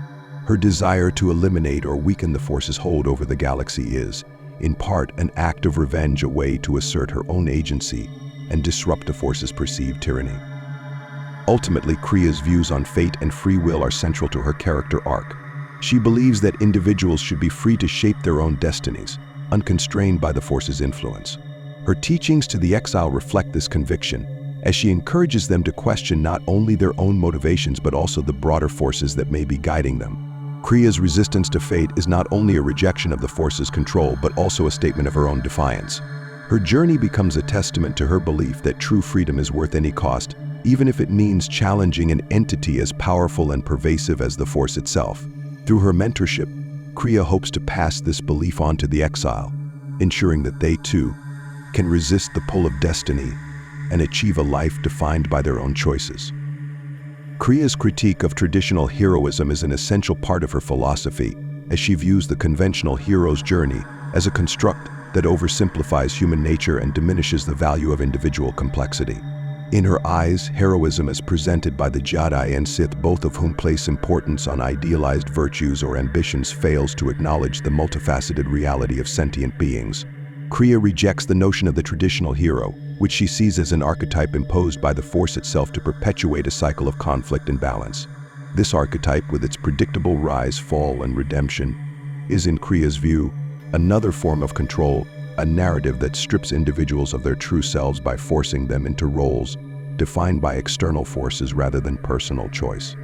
Her desire to eliminate or weaken the Force's hold over the galaxy is, in part, an act of revenge, a way to assert her own agency and disrupt the Force's perceived tyranny. Ultimately, Kreia's views on fate and free will are central to her character arc. She believes that individuals should be free to shape their own destinies, unconstrained by the Force's influence. Her teachings to the exile reflect this conviction, as she encourages them to question not only their own motivations but also the broader forces that may be guiding them. Kreia's resistance to fate is not only a rejection of the Force's control but also a statement of her own defiance. Her journey becomes a testament to her belief that true freedom is worth any cost, even if it means challenging an entity as powerful and pervasive as the Force itself. Through her mentorship, Kreia hopes to pass this belief on to the exile, ensuring that they, too, can resist the pull of destiny and achieve a life defined by their own choices. Kreia's critique of traditional heroism is an essential part of her philosophy, as she views the conventional hero's journey as a construct that oversimplifies human nature and diminishes the value of individual complexity. In her eyes, heroism as presented by the Jedi and Sith, both of whom place importance on idealized virtues or ambitions, fails to acknowledge the multifaceted reality of sentient beings. Kreia rejects the notion of the traditional hero, which she sees as an archetype imposed by the Force itself to perpetuate a cycle of conflict and balance. This archetype, with its predictable rise, fall, and redemption, is, in Kreia's view, another form of control, a narrative that strips individuals of their true selves by forcing them into roles defined by external forces rather than personal choice.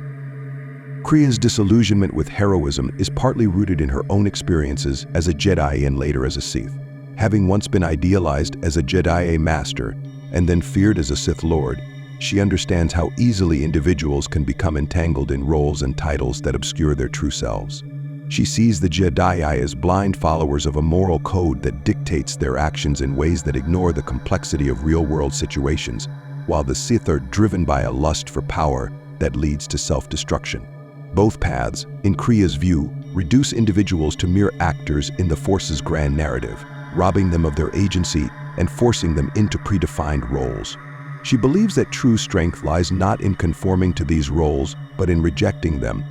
Kreia's disillusionment with heroism is partly rooted in her own experiences as a Jedi and later as a Sith. Having once been idealized as a Jedi master and then feared as a Sith Lord, she understands how easily individuals can become entangled in roles and titles that obscure their true selves. She sees the Jedi as blind followers of a moral code that dictates their actions in ways that ignore the complexity of real-world situations, while the Sith are driven by a lust for power that leads to self-destruction. Both paths, in Kreia's view, reduce individuals to mere actors in the Force's grand narrative, robbing them of their agency and forcing them into predefined roles. She believes that true strength lies not in conforming to these roles, but in rejecting them,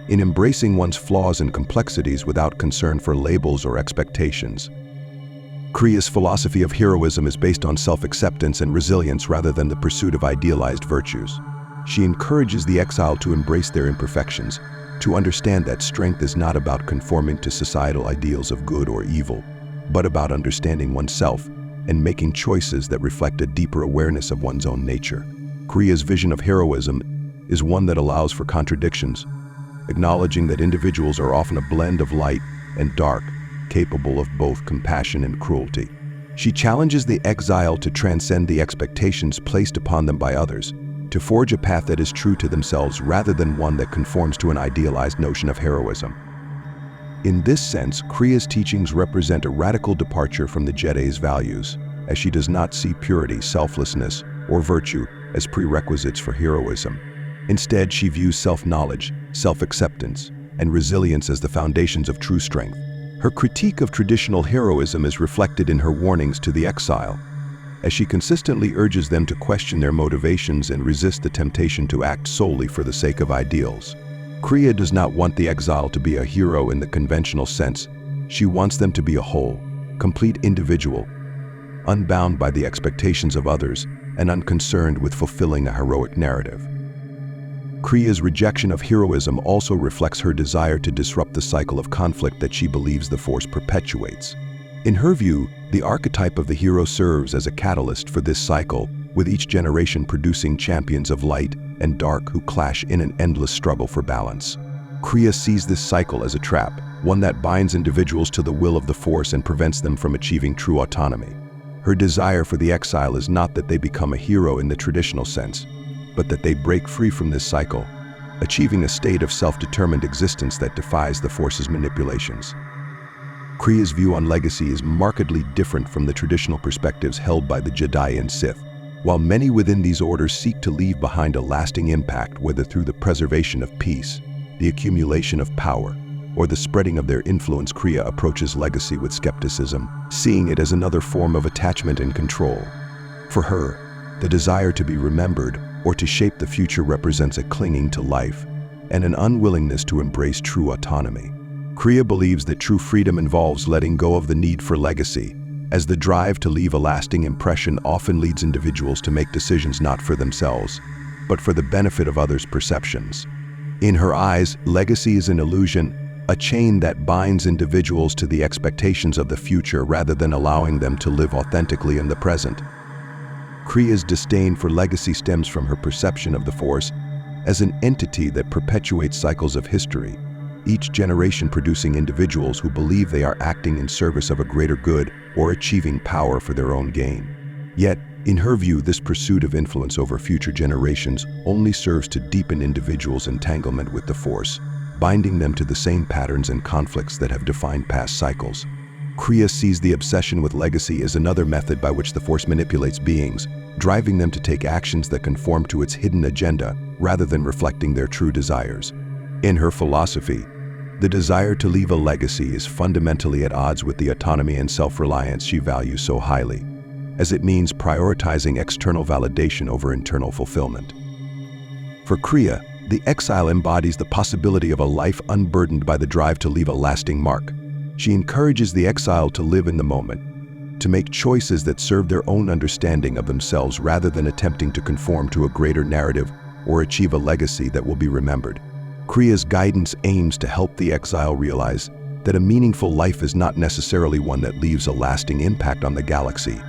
in embracing one's flaws and complexities without concern for labels or expectations. Kreia's philosophy of heroism is based on self-acceptance and resilience rather than the pursuit of idealized virtues. She encourages the exile to embrace their imperfections, to understand that strength is not about conforming to societal ideals of good or evil, but about understanding oneself and making choices that reflect a deeper awareness of one's own nature. Kreia's vision of heroism is one that allows for contradictions, acknowledging that individuals are often a blend of light and dark, capable of both compassion and cruelty. She challenges the exile to transcend the expectations placed upon them by others, to forge a path that is true to themselves rather than one that conforms to an idealized notion of heroism. In this sense, Kreia's teachings represent a radical departure from the Jedi's values, as she does not see purity, selflessness, or virtue as prerequisites for heroism. Instead, she views self-knowledge, self-acceptance, and resilience as the foundations of true strength. Her critique of traditional heroism is reflected in her warnings to the exile, as she consistently urges them to question their motivations and resist the temptation to act solely for the sake of ideals. Kreia does not want the exile to be a hero in the conventional sense. She wants them to be a whole, complete individual, unbound by the expectations of others and unconcerned with fulfilling a heroic narrative. Kreia's rejection of heroism also reflects her desire to disrupt the cycle of conflict that she believes the Force perpetuates. In her view, the archetype of the hero serves as a catalyst for this cycle, with each generation producing champions of light and dark who clash in an endless struggle for balance. Kreia sees this cycle as a trap, one that binds individuals to the will of the Force and prevents them from achieving true autonomy. Her desire for the exile is not that they become a hero in the traditional sense, but that they break free from this cycle, achieving a state of self-determined existence that defies the Force's manipulations. Kreia's view on legacy is markedly different from the traditional perspectives held by the Jedi and Sith. While many within these orders seek to leave behind a lasting impact, whether through the preservation of peace, the accumulation of power, or the spreading of their influence, Kreia approaches legacy with skepticism, seeing it as another form of attachment and control. For her, the desire to be remembered or to shape the future represents a clinging to life and an unwillingness to embrace true autonomy. Kreia believes that true freedom involves letting go of the need for legacy, as the drive to leave a lasting impression often leads individuals to make decisions not for themselves, but for the benefit of others' perceptions. In her eyes, legacy is an illusion, a chain that binds individuals to the expectations of the future rather than allowing them to live authentically in the present. Kreia's disdain for legacy stems from her perception of the Force as an entity that perpetuates cycles of history, each generation producing individuals who believe they are acting in service of a greater good or achieving power for their own gain. Yet, in her view, this pursuit of influence over future generations only serves to deepen individuals' entanglement with the Force, binding them to the same patterns and conflicts that have defined past cycles. Kreia sees the obsession with legacy as another method by which the Force manipulates beings, driving them to take actions that conform to its hidden agenda rather than reflecting their true desires. In her philosophy, the desire to leave a legacy is fundamentally at odds with the autonomy and self-reliance she values so highly, as it means prioritizing external validation over internal fulfillment. For Kreia, the exile embodies the possibility of a life unburdened by the drive to leave a lasting mark. She encourages the exile to live in the moment, to make choices that serve their own understanding of themselves rather than attempting to conform to a greater narrative or achieve a legacy that will be remembered. Kreia's guidance aims to help the exile realize that a meaningful life is not necessarily one that leaves a lasting impact on the galaxy,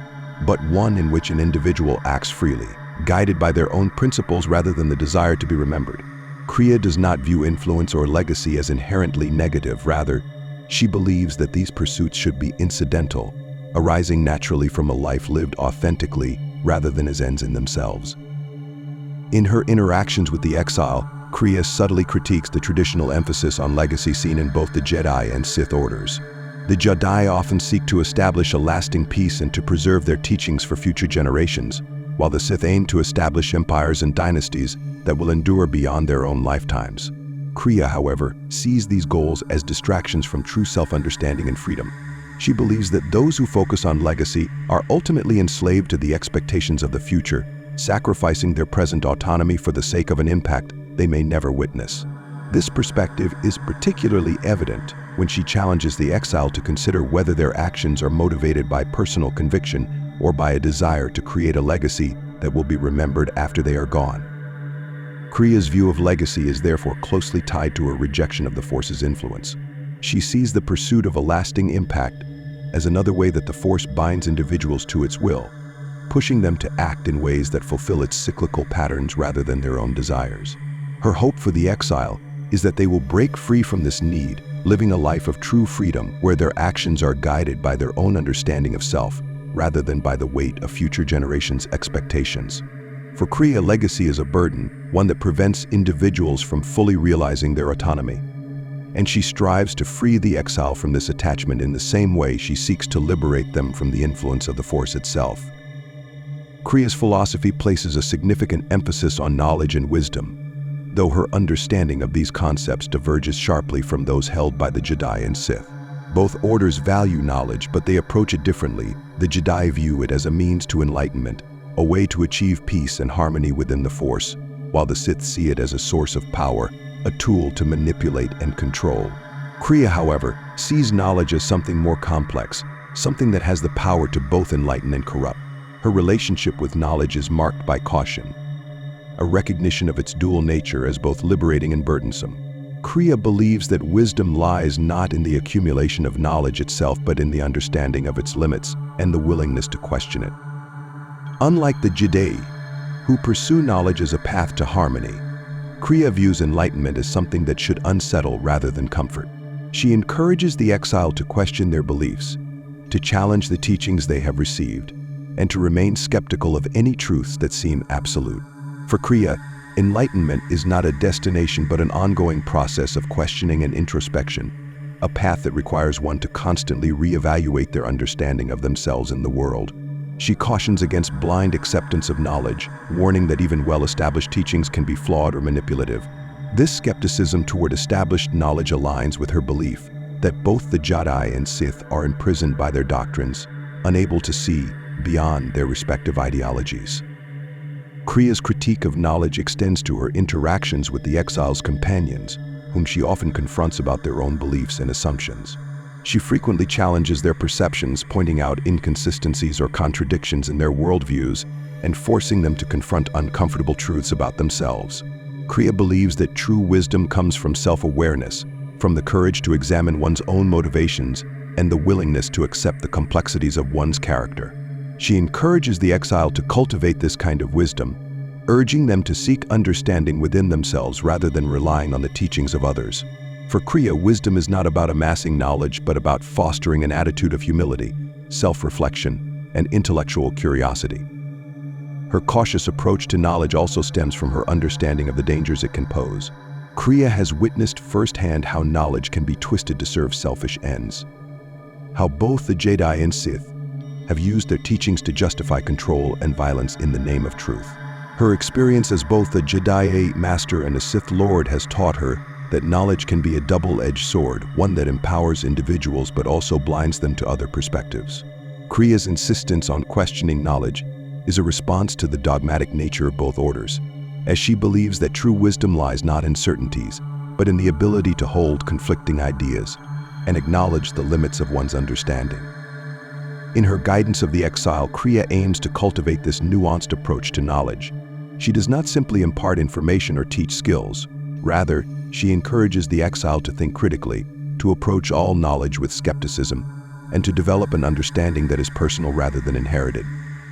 but one in which an individual acts freely, guided by their own principles rather than the desire to be remembered. Kreia does not view influence or legacy as inherently negative. Rather, she believes that these pursuits should be incidental, arising naturally from a life lived authentically rather than as ends in themselves. In her interactions with the exile, Kreia subtly critiques the traditional emphasis on legacy seen in both the Jedi and Sith orders. The Jedi often seek to establish a lasting peace and to preserve their teachings for future generations, while the Sith aim to establish empires and dynasties that will endure beyond their own lifetimes. Kreia, however, sees these goals as distractions from true self-understanding and freedom. She believes that those who focus on legacy are ultimately enslaved to the expectations of the future, sacrificing their present autonomy for the sake of an impact they may never witness. This perspective is particularly evident when she challenges the exile to consider whether their actions are motivated by personal conviction or by a desire to create a legacy that will be remembered after they are gone. Kreia's view of legacy is therefore closely tied to her rejection of the Force's influence. She sees the pursuit of a lasting impact as another way that the Force binds individuals to its will, pushing them to act in ways that fulfill its cyclical patterns rather than their own desires. Her hope for the exile is that they will break free from this need, living a life of true freedom where their actions are guided by their own understanding of self, rather than by the weight of future generations' expectations. For Kreia, legacy is a burden, one that prevents individuals from fully realizing their autonomy. And she strives to free the exile from this attachment in the same way she seeks to liberate them from the influence of the Force itself. Kreia's philosophy places a significant emphasis on knowledge and wisdom, though her understanding of these concepts diverges sharply from those held by the Jedi and Sith. Both orders value knowledge, but they approach it differently. The Jedi view it as a means to enlightenment, a way to achieve peace and harmony within the Force, while the Sith see it as a source of power, a tool to manipulate and control. Kreia, however, sees knowledge as something more complex, something that has the power to both enlighten and corrupt. Her relationship with knowledge is marked by caution, a recognition of its dual nature as both liberating and burdensome. Kreia believes that wisdom lies not in the accumulation of knowledge itself, but in the understanding of its limits and the willingness to question it. Unlike the Jedi, who pursue knowledge as a path to harmony, Kreia views enlightenment as something that should unsettle rather than comfort. She encourages the exile to question their beliefs, to challenge the teachings they have received, and to remain skeptical of any truths that seem absolute. For Kreia, enlightenment is not a destination but an ongoing process of questioning and introspection, a path that requires one to constantly reevaluate their understanding of themselves and the world. She cautions against blind acceptance of knowledge, warning that even well-established teachings can be flawed or manipulative. This skepticism toward established knowledge aligns with her belief that both the Jedi and Sith are imprisoned by their doctrines, unable to see beyond their respective ideologies. Kreia's critique of knowledge extends to her interactions with the exile's companions, whom she often confronts about their own beliefs and assumptions. She frequently challenges their perceptions, pointing out inconsistencies or contradictions in their worldviews and forcing them to confront uncomfortable truths about themselves. Kreia believes that true wisdom comes from self-awareness, from the courage to examine one's own motivations and the willingness to accept the complexities of one's character. She encourages the exile to cultivate this kind of wisdom, urging them to seek understanding within themselves rather than relying on the teachings of others. For Kreia, wisdom is not about amassing knowledge, but about fostering an attitude of humility, self-reflection, and intellectual curiosity. Her cautious approach to knowledge also stems from her understanding of the dangers it can pose. Kreia has witnessed firsthand how knowledge can be twisted to serve selfish ends, how both the Jedi and Sith have used their teachings to justify control and violence in the name of truth. Her experience as both a Jedi Master and a Sith Lord has taught her that knowledge can be a double-edged sword, one that empowers individuals but also blinds them to other perspectives. Kreia's insistence on questioning knowledge is a response to the dogmatic nature of both orders, as she believes that true wisdom lies not in certainties, but in the ability to hold conflicting ideas and acknowledge the limits of one's understanding. In her guidance of the exile, Kreia aims to cultivate this nuanced approach to knowledge. She does not simply impart information or teach skills. Rather, she encourages the exile to think critically, to approach all knowledge with skepticism, and to develop an understanding that is personal rather than inherited.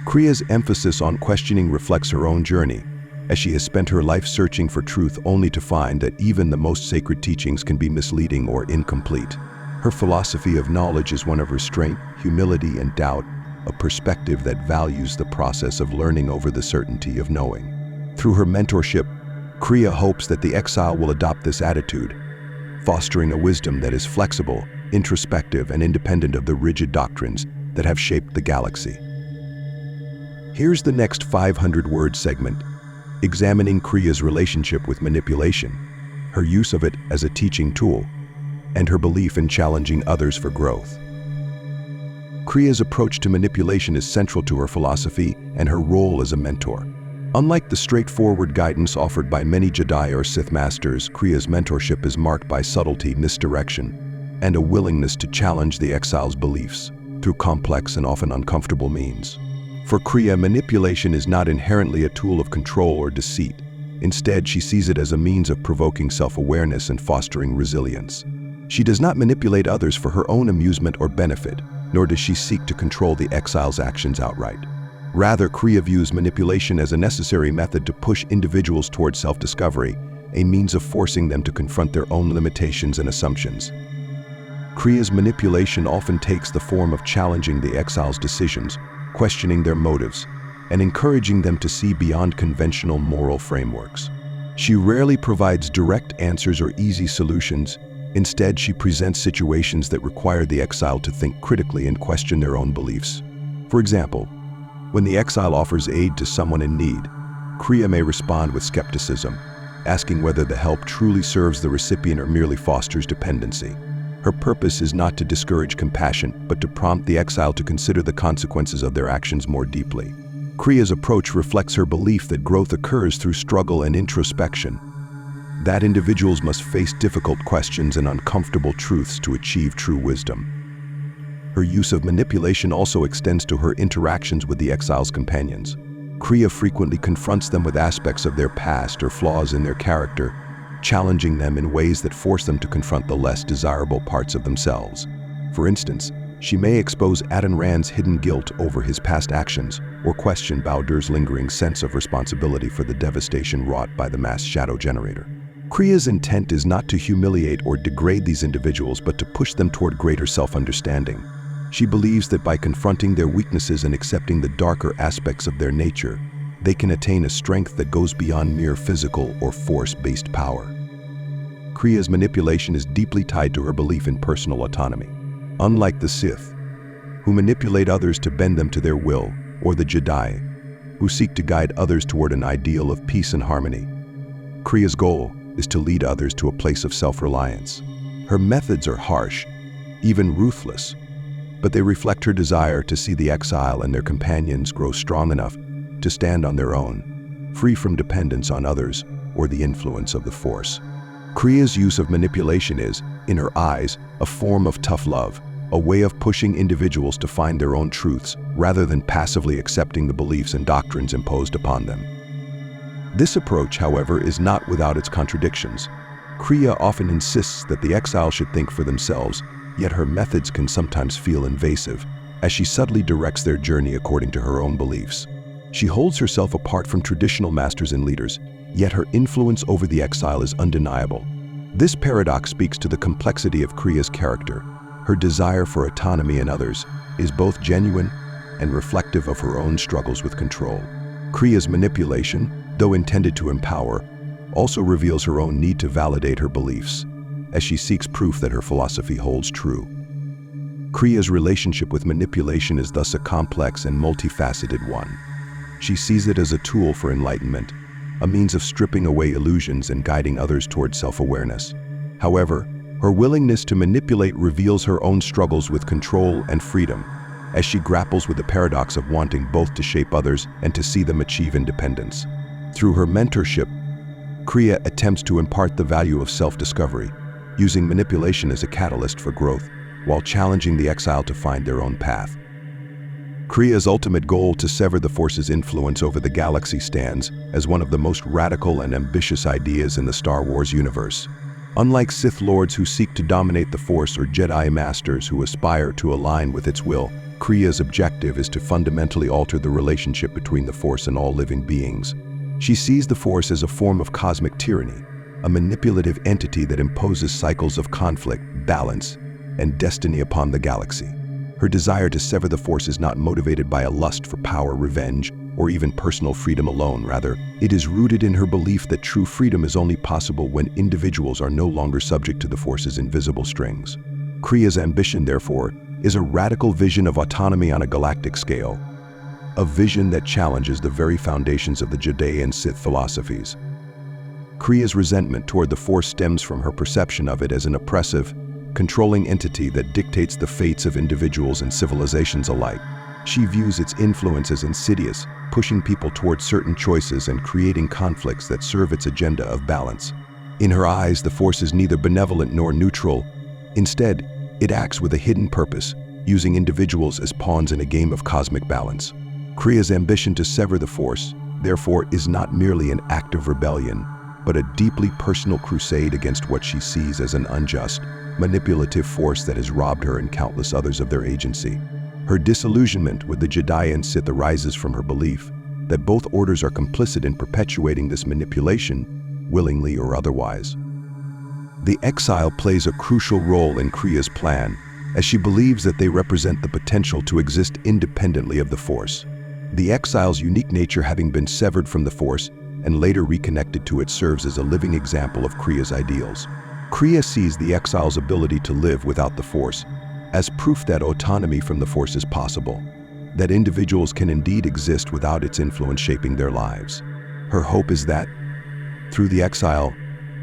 Kreia's emphasis on questioning reflects her own journey, as she has spent her life searching for truth only to find that even the most sacred teachings can be misleading or incomplete. Her philosophy of knowledge is one of restraint, humility, and doubt, a perspective that values the process of learning over the certainty of knowing. Through her mentorship, Kreia hopes that the exile will adopt this attitude, fostering a wisdom that is flexible, introspective, and independent of the rigid doctrines that have shaped the galaxy. Here's the next 500-word segment, examining Kreia's relationship with manipulation, her use of it as a teaching tool, and her belief in challenging others for growth. Kreia's approach to manipulation is central to her philosophy and her role as a mentor. Unlike the straightforward guidance offered by many Jedi or Sith masters, Kreia's mentorship is marked by subtlety, misdirection, and a willingness to challenge the exile's beliefs through complex and often uncomfortable means. For Kreia, manipulation is not inherently a tool of control or deceit. Instead, she sees it as a means of provoking self-awareness and fostering resilience. She does not manipulate others for her own amusement or benefit, nor does she seek to control the exile's actions outright. Rather, Kreia views manipulation as a necessary method to push individuals toward self-discovery, a means of forcing them to confront their own limitations and assumptions. Kreia's manipulation often takes the form of challenging the exile's decisions, questioning their motives, and encouraging them to see beyond conventional moral frameworks. She rarely provides direct answers or easy solutions. Instead, she presents situations that require the exile to think critically and question their own beliefs. For example, when the exile offers aid to someone in need, Kreia may respond with skepticism, asking whether the help truly serves the recipient or merely fosters dependency. Her purpose is not to discourage compassion, but to prompt the exile to consider the consequences of their actions more deeply. Kreia's approach reflects her belief that growth occurs through struggle and introspection, that individuals must face difficult questions and uncomfortable truths to achieve true wisdom. Her use of manipulation also extends to her interactions with the exile's companions. Kreia frequently confronts them with aspects of their past or flaws in their character, challenging them in ways that force them to confront the less desirable parts of themselves. For instance, she may expose Adon Rand's hidden guilt over his past actions, or question Bowder's lingering sense of responsibility for the devastation wrought by the mass shadow generator. Kreia's intent is not to humiliate or degrade these individuals, but to push them toward greater self-understanding. She believes that by confronting their weaknesses and accepting the darker aspects of their nature, they can attain a strength that goes beyond mere physical or force-based power. Kreia's manipulation is deeply tied to her belief in personal autonomy. Unlike the Sith, who manipulate others to bend them to their will, or the Jedi, who seek to guide others toward an ideal of peace and harmony, Kreia's goal is to lead others to a place of self-reliance. Her methods are harsh, even ruthless, but they reflect her desire to see the exile and their companions grow strong enough to stand on their own, free from dependence on others or the influence of the Force. Kreia's use of manipulation is, in her eyes, a form of tough love, a way of pushing individuals to find their own truths rather than passively accepting the beliefs and doctrines imposed upon them. This approach, however, is not without its contradictions. Kreia often insists that the exile should think for themselves, yet her methods can sometimes feel invasive, as she subtly directs their journey according to her own beliefs. She holds herself apart from traditional masters and leaders, yet her influence over the exile is undeniable. This paradox speaks to the complexity of Kreia's character. Her desire for autonomy in others is both genuine and reflective of her own struggles with control. Kreia's manipulation, though intended to empower, also reveals her own need to validate her beliefs, as she seeks proof that her philosophy holds true. Kreia's relationship with manipulation is thus a complex and multifaceted one. She sees it as a tool for enlightenment, a means of stripping away illusions and guiding others toward self-awareness. However, her willingness to manipulate reveals her own struggles with control and freedom, as she grapples with the paradox of wanting both to shape others and to see them achieve independence. Through her mentorship, Kreia attempts to impart the value of self-discovery, using manipulation as a catalyst for growth, while challenging the exile to find their own path. Kreia's ultimate goal to sever the Force's influence over the galaxy stands as one of the most radical and ambitious ideas in the Star Wars universe. Unlike Sith Lords who seek to dominate the Force or Jedi Masters who aspire to align with its will, Kreia's objective is to fundamentally alter the relationship between the Force and all living beings. She sees the Force as a form of cosmic tyranny, a manipulative entity that imposes cycles of conflict, balance, and destiny upon the galaxy. Her desire to sever the Force is not motivated by a lust for power, revenge, or even personal freedom alone. Rather, it is rooted in her belief that true freedom is only possible when individuals are no longer subject to the Force's invisible strings. Kreia's ambition, therefore, is a radical vision of autonomy on a galactic scale, a vision that challenges the very foundations of the Jedi and Sith philosophies. Kreia's resentment toward the Force stems from her perception of it as an oppressive, controlling entity that dictates the fates of individuals and civilizations alike. She views its influence as insidious, pushing people toward certain choices and creating conflicts that serve its agenda of balance. In her eyes, the Force is neither benevolent nor neutral. Instead, it acts with a hidden purpose, using individuals as pawns in a game of cosmic balance. Kreia's ambition to sever the Force, therefore, is not merely an act of rebellion, but a deeply personal crusade against what she sees as an unjust, manipulative force that has robbed her and countless others of their agency. Her disillusionment with the Jedi and Sith arises from her belief that both orders are complicit in perpetuating this manipulation, willingly or otherwise. The exile plays a crucial role in Kreia's plan, as she believes that they represent the potential to exist independently of the Force. The exile's unique nature, having been severed from the Force and later reconnected to it, serves as a living example of Kreia's ideals. Kreia sees the exile's ability to live without the Force as proof that autonomy from the Force is possible, that individuals can indeed exist without its influence shaping their lives. Her hope is that, through the exile,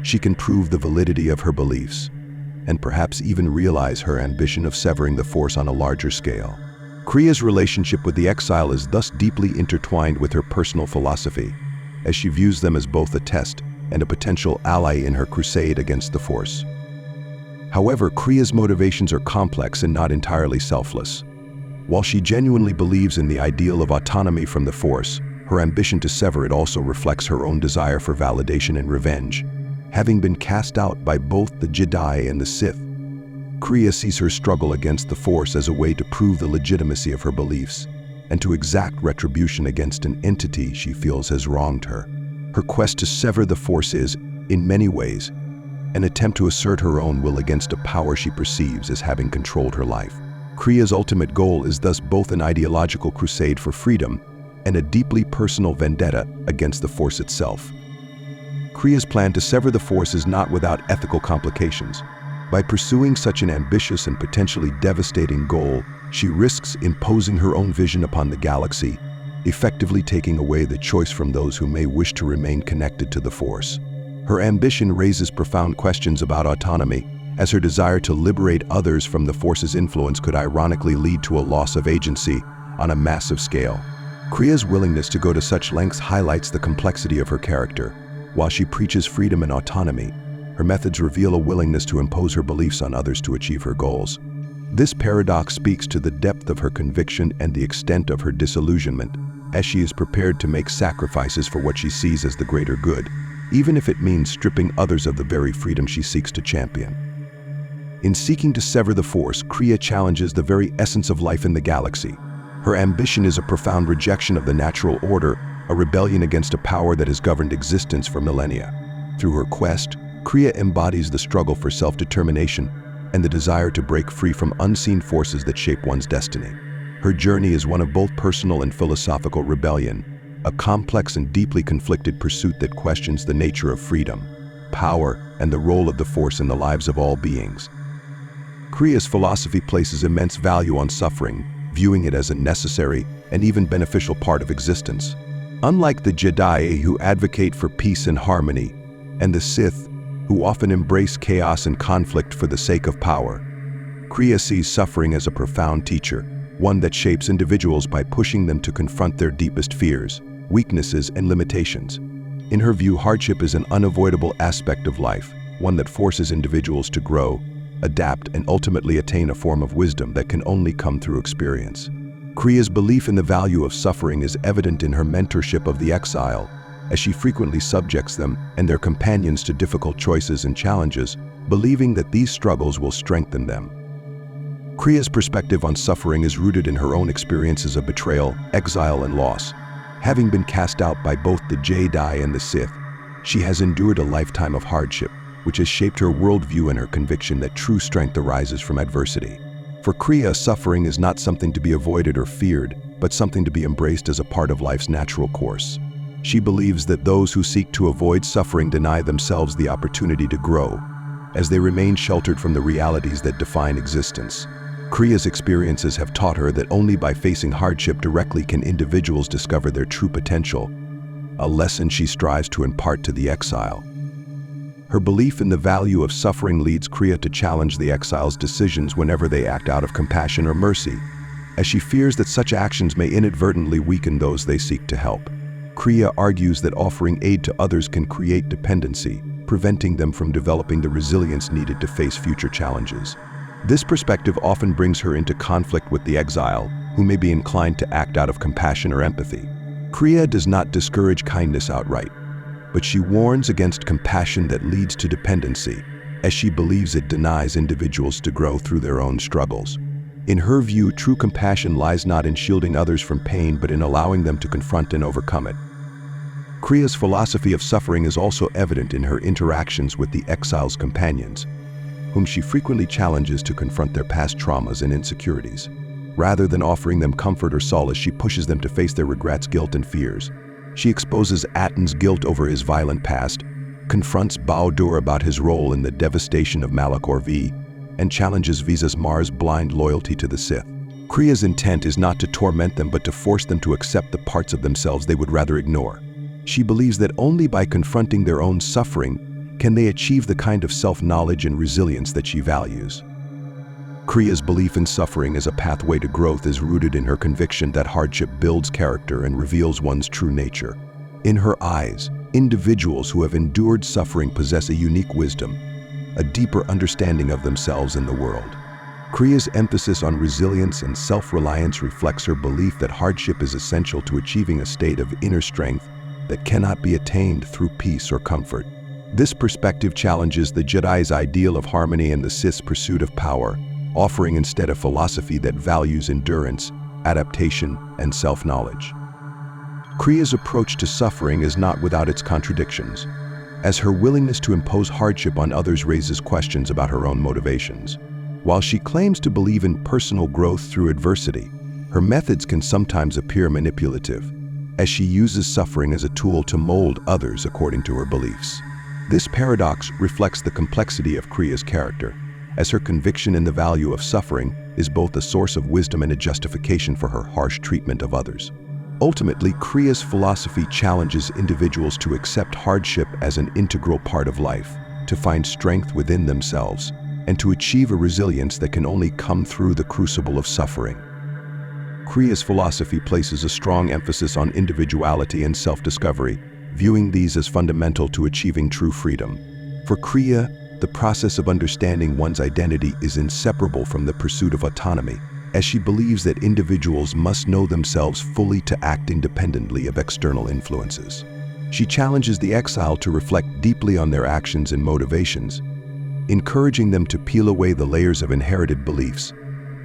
she can prove the validity of her beliefs, and perhaps even realize her ambition of severing the Force on a larger scale. Kreia's relationship with the exile is thus deeply intertwined with her personal philosophy, as she views them as both a test and a potential ally in her crusade against the Force. However, Kreia's motivations are complex and not entirely selfless. While she genuinely believes in the ideal of autonomy from the Force, her ambition to sever it also reflects her own desire for validation and revenge. Having been cast out by both the Jedi and the Sith, Kreia sees her struggle against the Force as a way to prove the legitimacy of her beliefs and to exact retribution against an entity she feels has wronged her. Her quest to sever the Force is, in many ways, an attempt to assert her own will against a power she perceives as having controlled her life. Kreia's ultimate goal is thus both an ideological crusade for freedom and a deeply personal vendetta against the Force itself. Kreia's plan to sever the Force is not without ethical complications. By pursuing such an ambitious and potentially devastating goal, she risks imposing her own vision upon the galaxy, effectively taking away the choice from those who may wish to remain connected to the Force. Her ambition raises profound questions about autonomy, as her desire to liberate others from the Force's influence could ironically lead to a loss of agency on a massive scale. Kreia's willingness to go to such lengths highlights the complexity of her character. While she preaches freedom and autonomy, her methods reveal a willingness to impose her beliefs on others to achieve her goals. This paradox speaks to the depth of her conviction and the extent of her disillusionment, as she is prepared to make sacrifices for what she sees as the greater good, even if it means stripping others of the very freedom she seeks to champion. In seeking to sever the Force, Kreia challenges the very essence of life in the galaxy. Her ambition is a profound rejection of the natural order, a rebellion against a power that has governed existence for millennia. Through her quest, Kreia embodies the struggle for self-determination and the desire to break free from unseen forces that shape one's destiny. Her journey is one of both personal and philosophical rebellion, a complex and deeply conflicted pursuit that questions the nature of freedom, power, and the role of the Force in the lives of all beings. Kreia's philosophy places immense value on suffering, viewing it as a necessary and even beneficial part of existence. Unlike the Jedi, who advocate for peace and harmony, and the Sith, who often embrace chaos and conflict for the sake of power, Kreia sees suffering as a profound teacher, one that shapes individuals by pushing them to confront their deepest fears, weaknesses, and limitations. In her view, hardship is an unavoidable aspect of life, one that forces individuals to grow, adapt, and ultimately attain a form of wisdom that can only come through experience. Kreia's belief in the value of suffering is evident in her mentorship of the exile, as she frequently subjects them and their companions to difficult choices and challenges, believing that these struggles will strengthen them. Kreia's perspective on suffering is rooted in her own experiences of betrayal, exile, and loss. Having been cast out by both the Jedi and the Sith, she has endured a lifetime of hardship, which has shaped her worldview and her conviction that true strength arises from adversity. For Kreia, suffering is not something to be avoided or feared, but something to be embraced as a part of life's natural course. She believes that those who seek to avoid suffering deny themselves the opportunity to grow, as they remain sheltered from the realities that define existence. Kreia's experiences have taught her that only by facing hardship directly can individuals discover their true potential, a lesson she strives to impart to the exile. Her belief in the value of suffering leads Kreia to challenge the exile's decisions whenever they act out of compassion or mercy, as she fears that such actions may inadvertently weaken those they seek to help. Kreia argues that offering aid to others can create dependency, preventing them from developing the resilience needed to face future challenges. This perspective often brings her into conflict with the exile, who may be inclined to act out of compassion or empathy. Kreia does not discourage kindness outright, but she warns against compassion that leads to dependency, as she believes it denies individuals to grow through their own struggles. In her view, true compassion lies not in shielding others from pain, but in allowing them to confront and overcome it. Kreia's philosophy of suffering is also evident in her interactions with the exile's companions, whom she frequently challenges to confront their past traumas and insecurities. Rather than offering them comfort or solace, she pushes them to face their regrets, guilt, and fears. She exposes Aten's guilt over his violent past, confronts Bao-Dur about his role in the devastation of Malachor V, and challenges Visa's Mar's blind loyalty to the Sith. Kreia's intent is not to torment them, but to force them to accept the parts of themselves they would rather ignore. She believes that only by confronting their own suffering can they achieve the kind of self-knowledge and resilience that she values. Kreia's belief in suffering as a pathway to growth is rooted in her conviction that hardship builds character and reveals one's true nature. In her eyes, individuals who have endured suffering possess a unique wisdom, a deeper understanding of themselves and the world. Kreia's emphasis on resilience and self-reliance reflects her belief that hardship is essential to achieving a state of inner strength that cannot be attained through peace or comfort. This perspective challenges the Jedi's ideal of harmony and the Sith's pursuit of power, offering instead a philosophy that values endurance, adaptation, and self-knowledge. Kreia's approach to suffering is not without its contradictions, as her willingness to impose hardship on others raises questions about her own motivations. While she claims to believe in personal growth through adversity, her methods can sometimes appear manipulative, as she uses suffering as a tool to mold others according to her beliefs. This paradox reflects the complexity of Kreia's character, as her conviction in the value of suffering is both a source of wisdom and a justification for her harsh treatment of others. Ultimately, Kreia's philosophy challenges individuals to accept hardship as an integral part of life, to find strength within themselves, and to achieve a resilience that can only come through the crucible of suffering. Kreia's philosophy places a strong emphasis on individuality and self-discovery, viewing these as fundamental to achieving true freedom. For Kreia, the process of understanding one's identity is inseparable from the pursuit of autonomy, as she believes that individuals must know themselves fully to act independently of external influences. She challenges the exile to reflect deeply on their actions and motivations, encouraging them to peel away the layers of inherited beliefs,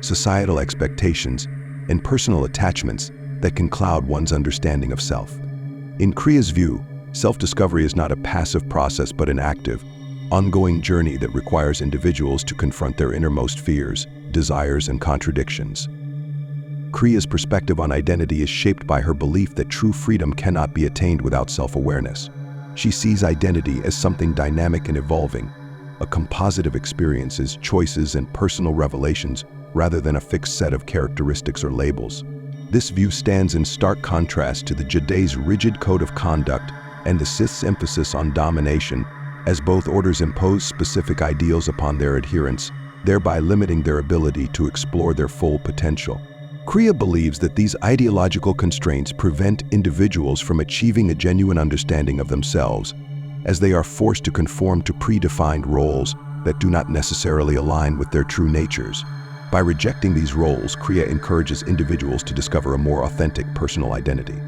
societal expectations, and personal attachments that can cloud one's understanding of self. In Kreia's view, self-discovery is not a passive process but an active, ongoing journey that requires individuals to confront their innermost fears, desires, and contradictions. Kreia's perspective on identity is shaped by her belief that true freedom cannot be attained without self-awareness. She sees identity as something dynamic and evolving, a composite of experiences, choices, and personal revelations, rather than a fixed set of characteristics or labels. This view stands in stark contrast to the Jedi's rigid code of conduct and the Sith's emphasis on domination, as both orders impose specific ideals upon their adherents, thereby limiting their ability to explore their full potential. Kreia believes that these ideological constraints prevent individuals from achieving a genuine understanding of themselves, as they are forced to conform to predefined roles that do not necessarily align with their true natures. By rejecting these roles, Kreia encourages individuals to discover a more authentic personal identity.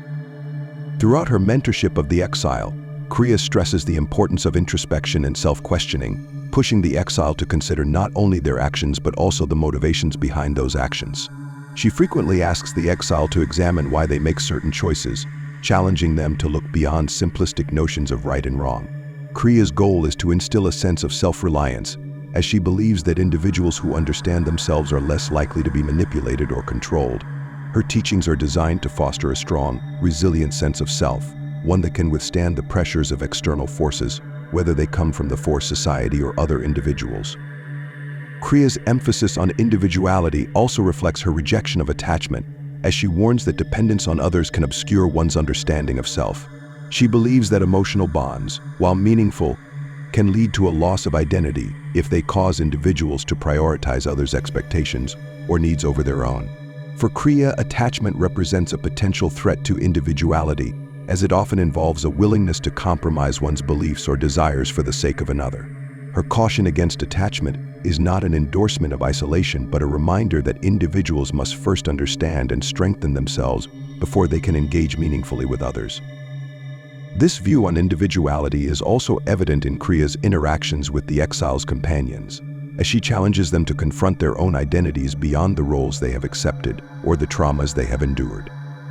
Throughout her mentorship of the exile, Kreia stresses the importance of introspection and self-questioning, pushing the exile to consider not only their actions but also the motivations behind those actions. She frequently asks the exile to examine why they make certain choices, challenging them to look beyond simplistic notions of right and wrong. Kreia's goal is to instill a sense of self-reliance, as she believes that individuals who understand themselves are less likely to be manipulated or controlled. Her teachings are designed to foster a strong, resilient sense of self, one that can withstand the pressures of external forces, whether they come from the Force Society or other individuals. Kreia's emphasis on individuality also reflects her rejection of attachment, as she warns that dependence on others can obscure one's understanding of self. She believes that emotional bonds, while meaningful, can lead to a loss of identity if they cause individuals to prioritize others' expectations or needs over their own. For Kreia, attachment represents a potential threat to individuality, as it often involves a willingness to compromise one's beliefs or desires for the sake of another. Her caution against attachment is not an endorsement of isolation, but a reminder that individuals must first understand and strengthen themselves before they can engage meaningfully with others. This view on individuality is also evident in Kreia's interactions with the exile's companions, as she challenges them to confront their own identities beyond the roles they have accepted or the traumas they have endured.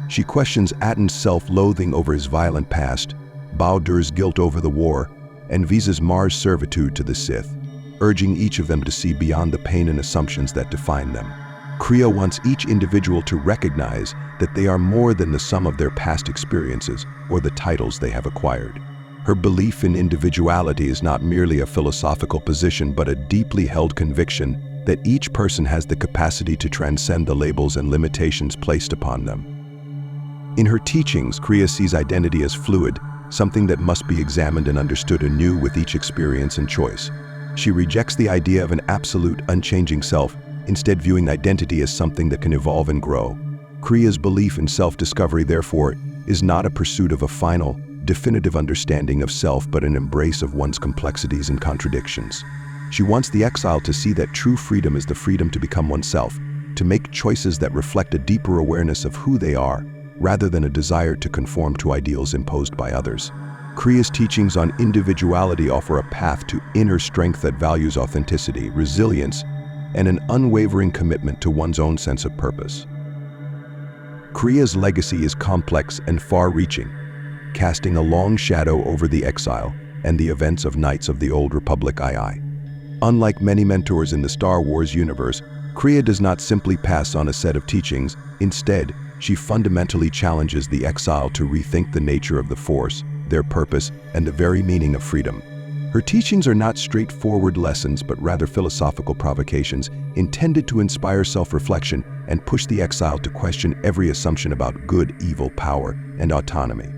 She questions Atton's self-loathing over his violent past, Baldur's guilt over the war, and Visa's Mars servitude to the Sith, urging each of them to see beyond the pain and assumptions that define them. Kreia wants each individual to recognize that they are more than the sum of their past experiences or the titles they have acquired. Her belief in individuality is not merely a philosophical position, but a deeply held conviction that each person has the capacity to transcend the labels and limitations placed upon them. In her teachings, Kreia sees identity as fluid, something that must be examined and understood anew with each experience and choice. She rejects the idea of an absolute, unchanging self, instead viewing identity as something that can evolve and grow. Kreia's belief in self-discovery, therefore, is not a pursuit of a final, definitive understanding of self, but an embrace of one's complexities and contradictions. She wants the exile to see that true freedom is the freedom to become oneself, to make choices that reflect a deeper awareness of who they are, rather than a desire to conform to ideals imposed by others. Kreia's teachings on individuality offer a path to inner strength that values authenticity, resilience, and an unwavering commitment to one's own sense of purpose. Kreia's legacy is complex and far-reaching, casting a long shadow over the exile and the events of Knights of the Old Republic II. Unlike many mentors in the Star Wars universe, Kreia does not simply pass on a set of teachings. Instead, she fundamentally challenges the exile to rethink the nature of the Force, their purpose, and the very meaning of freedom. Her teachings are not straightforward lessons, but rather philosophical provocations intended to inspire self-reflection and push the exile to question every assumption about good, evil, power, and autonomy.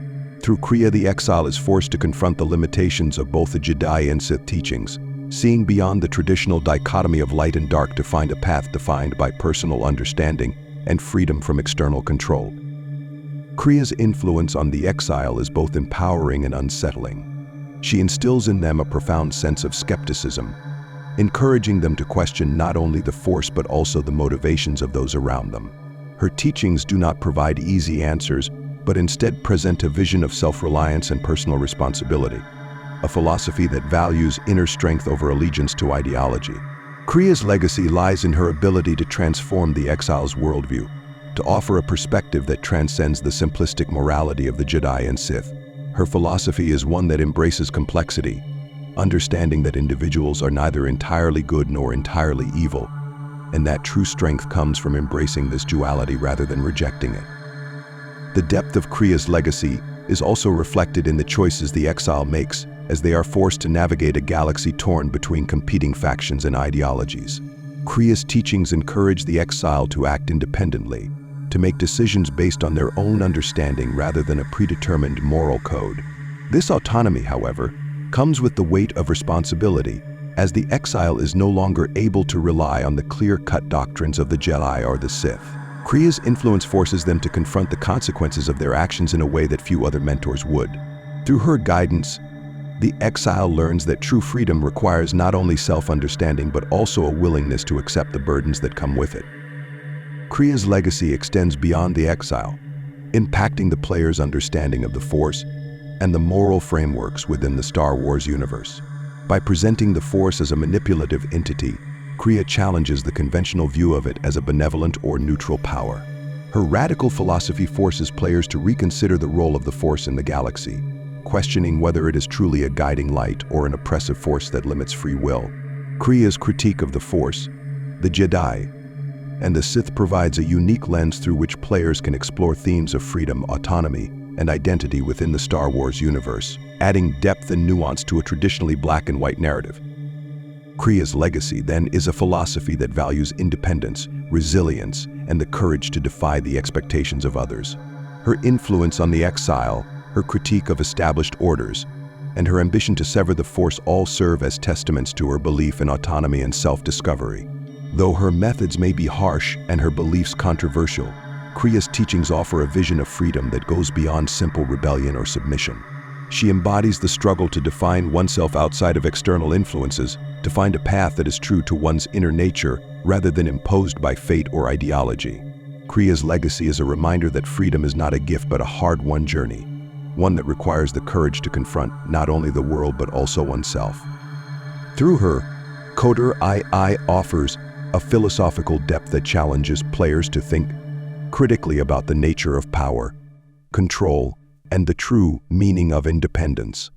Through Kreia, the exile is forced to confront the limitations of both the Jedi and Sith teachings, seeing beyond the traditional dichotomy of light and dark to find a path defined by personal understanding and freedom from external control. Kreia's influence on the exile is both empowering and unsettling. She instills in them a profound sense of skepticism, encouraging them to question not only the Force but also the motivations of those around them. Her teachings do not provide easy answers, but instead present a vision of self-reliance and personal responsibility, a philosophy that values inner strength over allegiance to ideology. Kreia's legacy lies in her ability to transform the exile's worldview, to offer a perspective that transcends the simplistic morality of the Jedi and Sith. Her philosophy is one that embraces complexity, understanding that individuals are neither entirely good nor entirely evil, and that true strength comes from embracing this duality rather than rejecting it. The depth of Kreia's legacy is also reflected in the choices the exile makes, as they are forced to navigate a galaxy torn between competing factions and ideologies. Kreia's teachings encourage the exile to act independently, to make decisions based on their own understanding rather than a predetermined moral code. This autonomy, however, comes with the weight of responsibility, as the exile is no longer able to rely on the clear-cut doctrines of the Jedi or the Sith. Kreia's influence forces them to confront the consequences of their actions in a way that few other mentors would. Through her guidance, the exile learns that true freedom requires not only self-understanding but also a willingness to accept the burdens that come with it. Kreia's legacy extends beyond the exile, impacting the player's understanding of the Force and the moral frameworks within the Star Wars universe. By presenting the Force as a manipulative entity, Kreia challenges the conventional view of it as a benevolent or neutral power. Her radical philosophy forces players to reconsider the role of the Force in the galaxy, questioning whether it is truly a guiding light or an oppressive force that limits free will. Kreia's critique of the Force, the Jedi, and the Sith provides a unique lens through which players can explore themes of freedom, autonomy, and identity within the Star Wars universe, adding depth and nuance to a traditionally black and white narrative. Kreia's legacy, then, is a philosophy that values independence, resilience, and the courage to defy the expectations of others. Her influence on the Exile, her critique of established orders, and her ambition to sever the Force all serve as testaments to her belief in autonomy and self-discovery. Though her methods may be harsh and her beliefs controversial, Kreia's teachings offer a vision of freedom that goes beyond simple rebellion or submission. She embodies the struggle to define oneself outside of external influences, to find a path that is true to one's inner nature rather than imposed by fate or ideology. Kreia's legacy is a reminder that freedom is not a gift but a hard-won journey, one that requires the courage to confront not only the world but also oneself. Through her, KOTOR offers a philosophical depth that challenges players to think critically about the nature of power, control, and the true meaning of independence.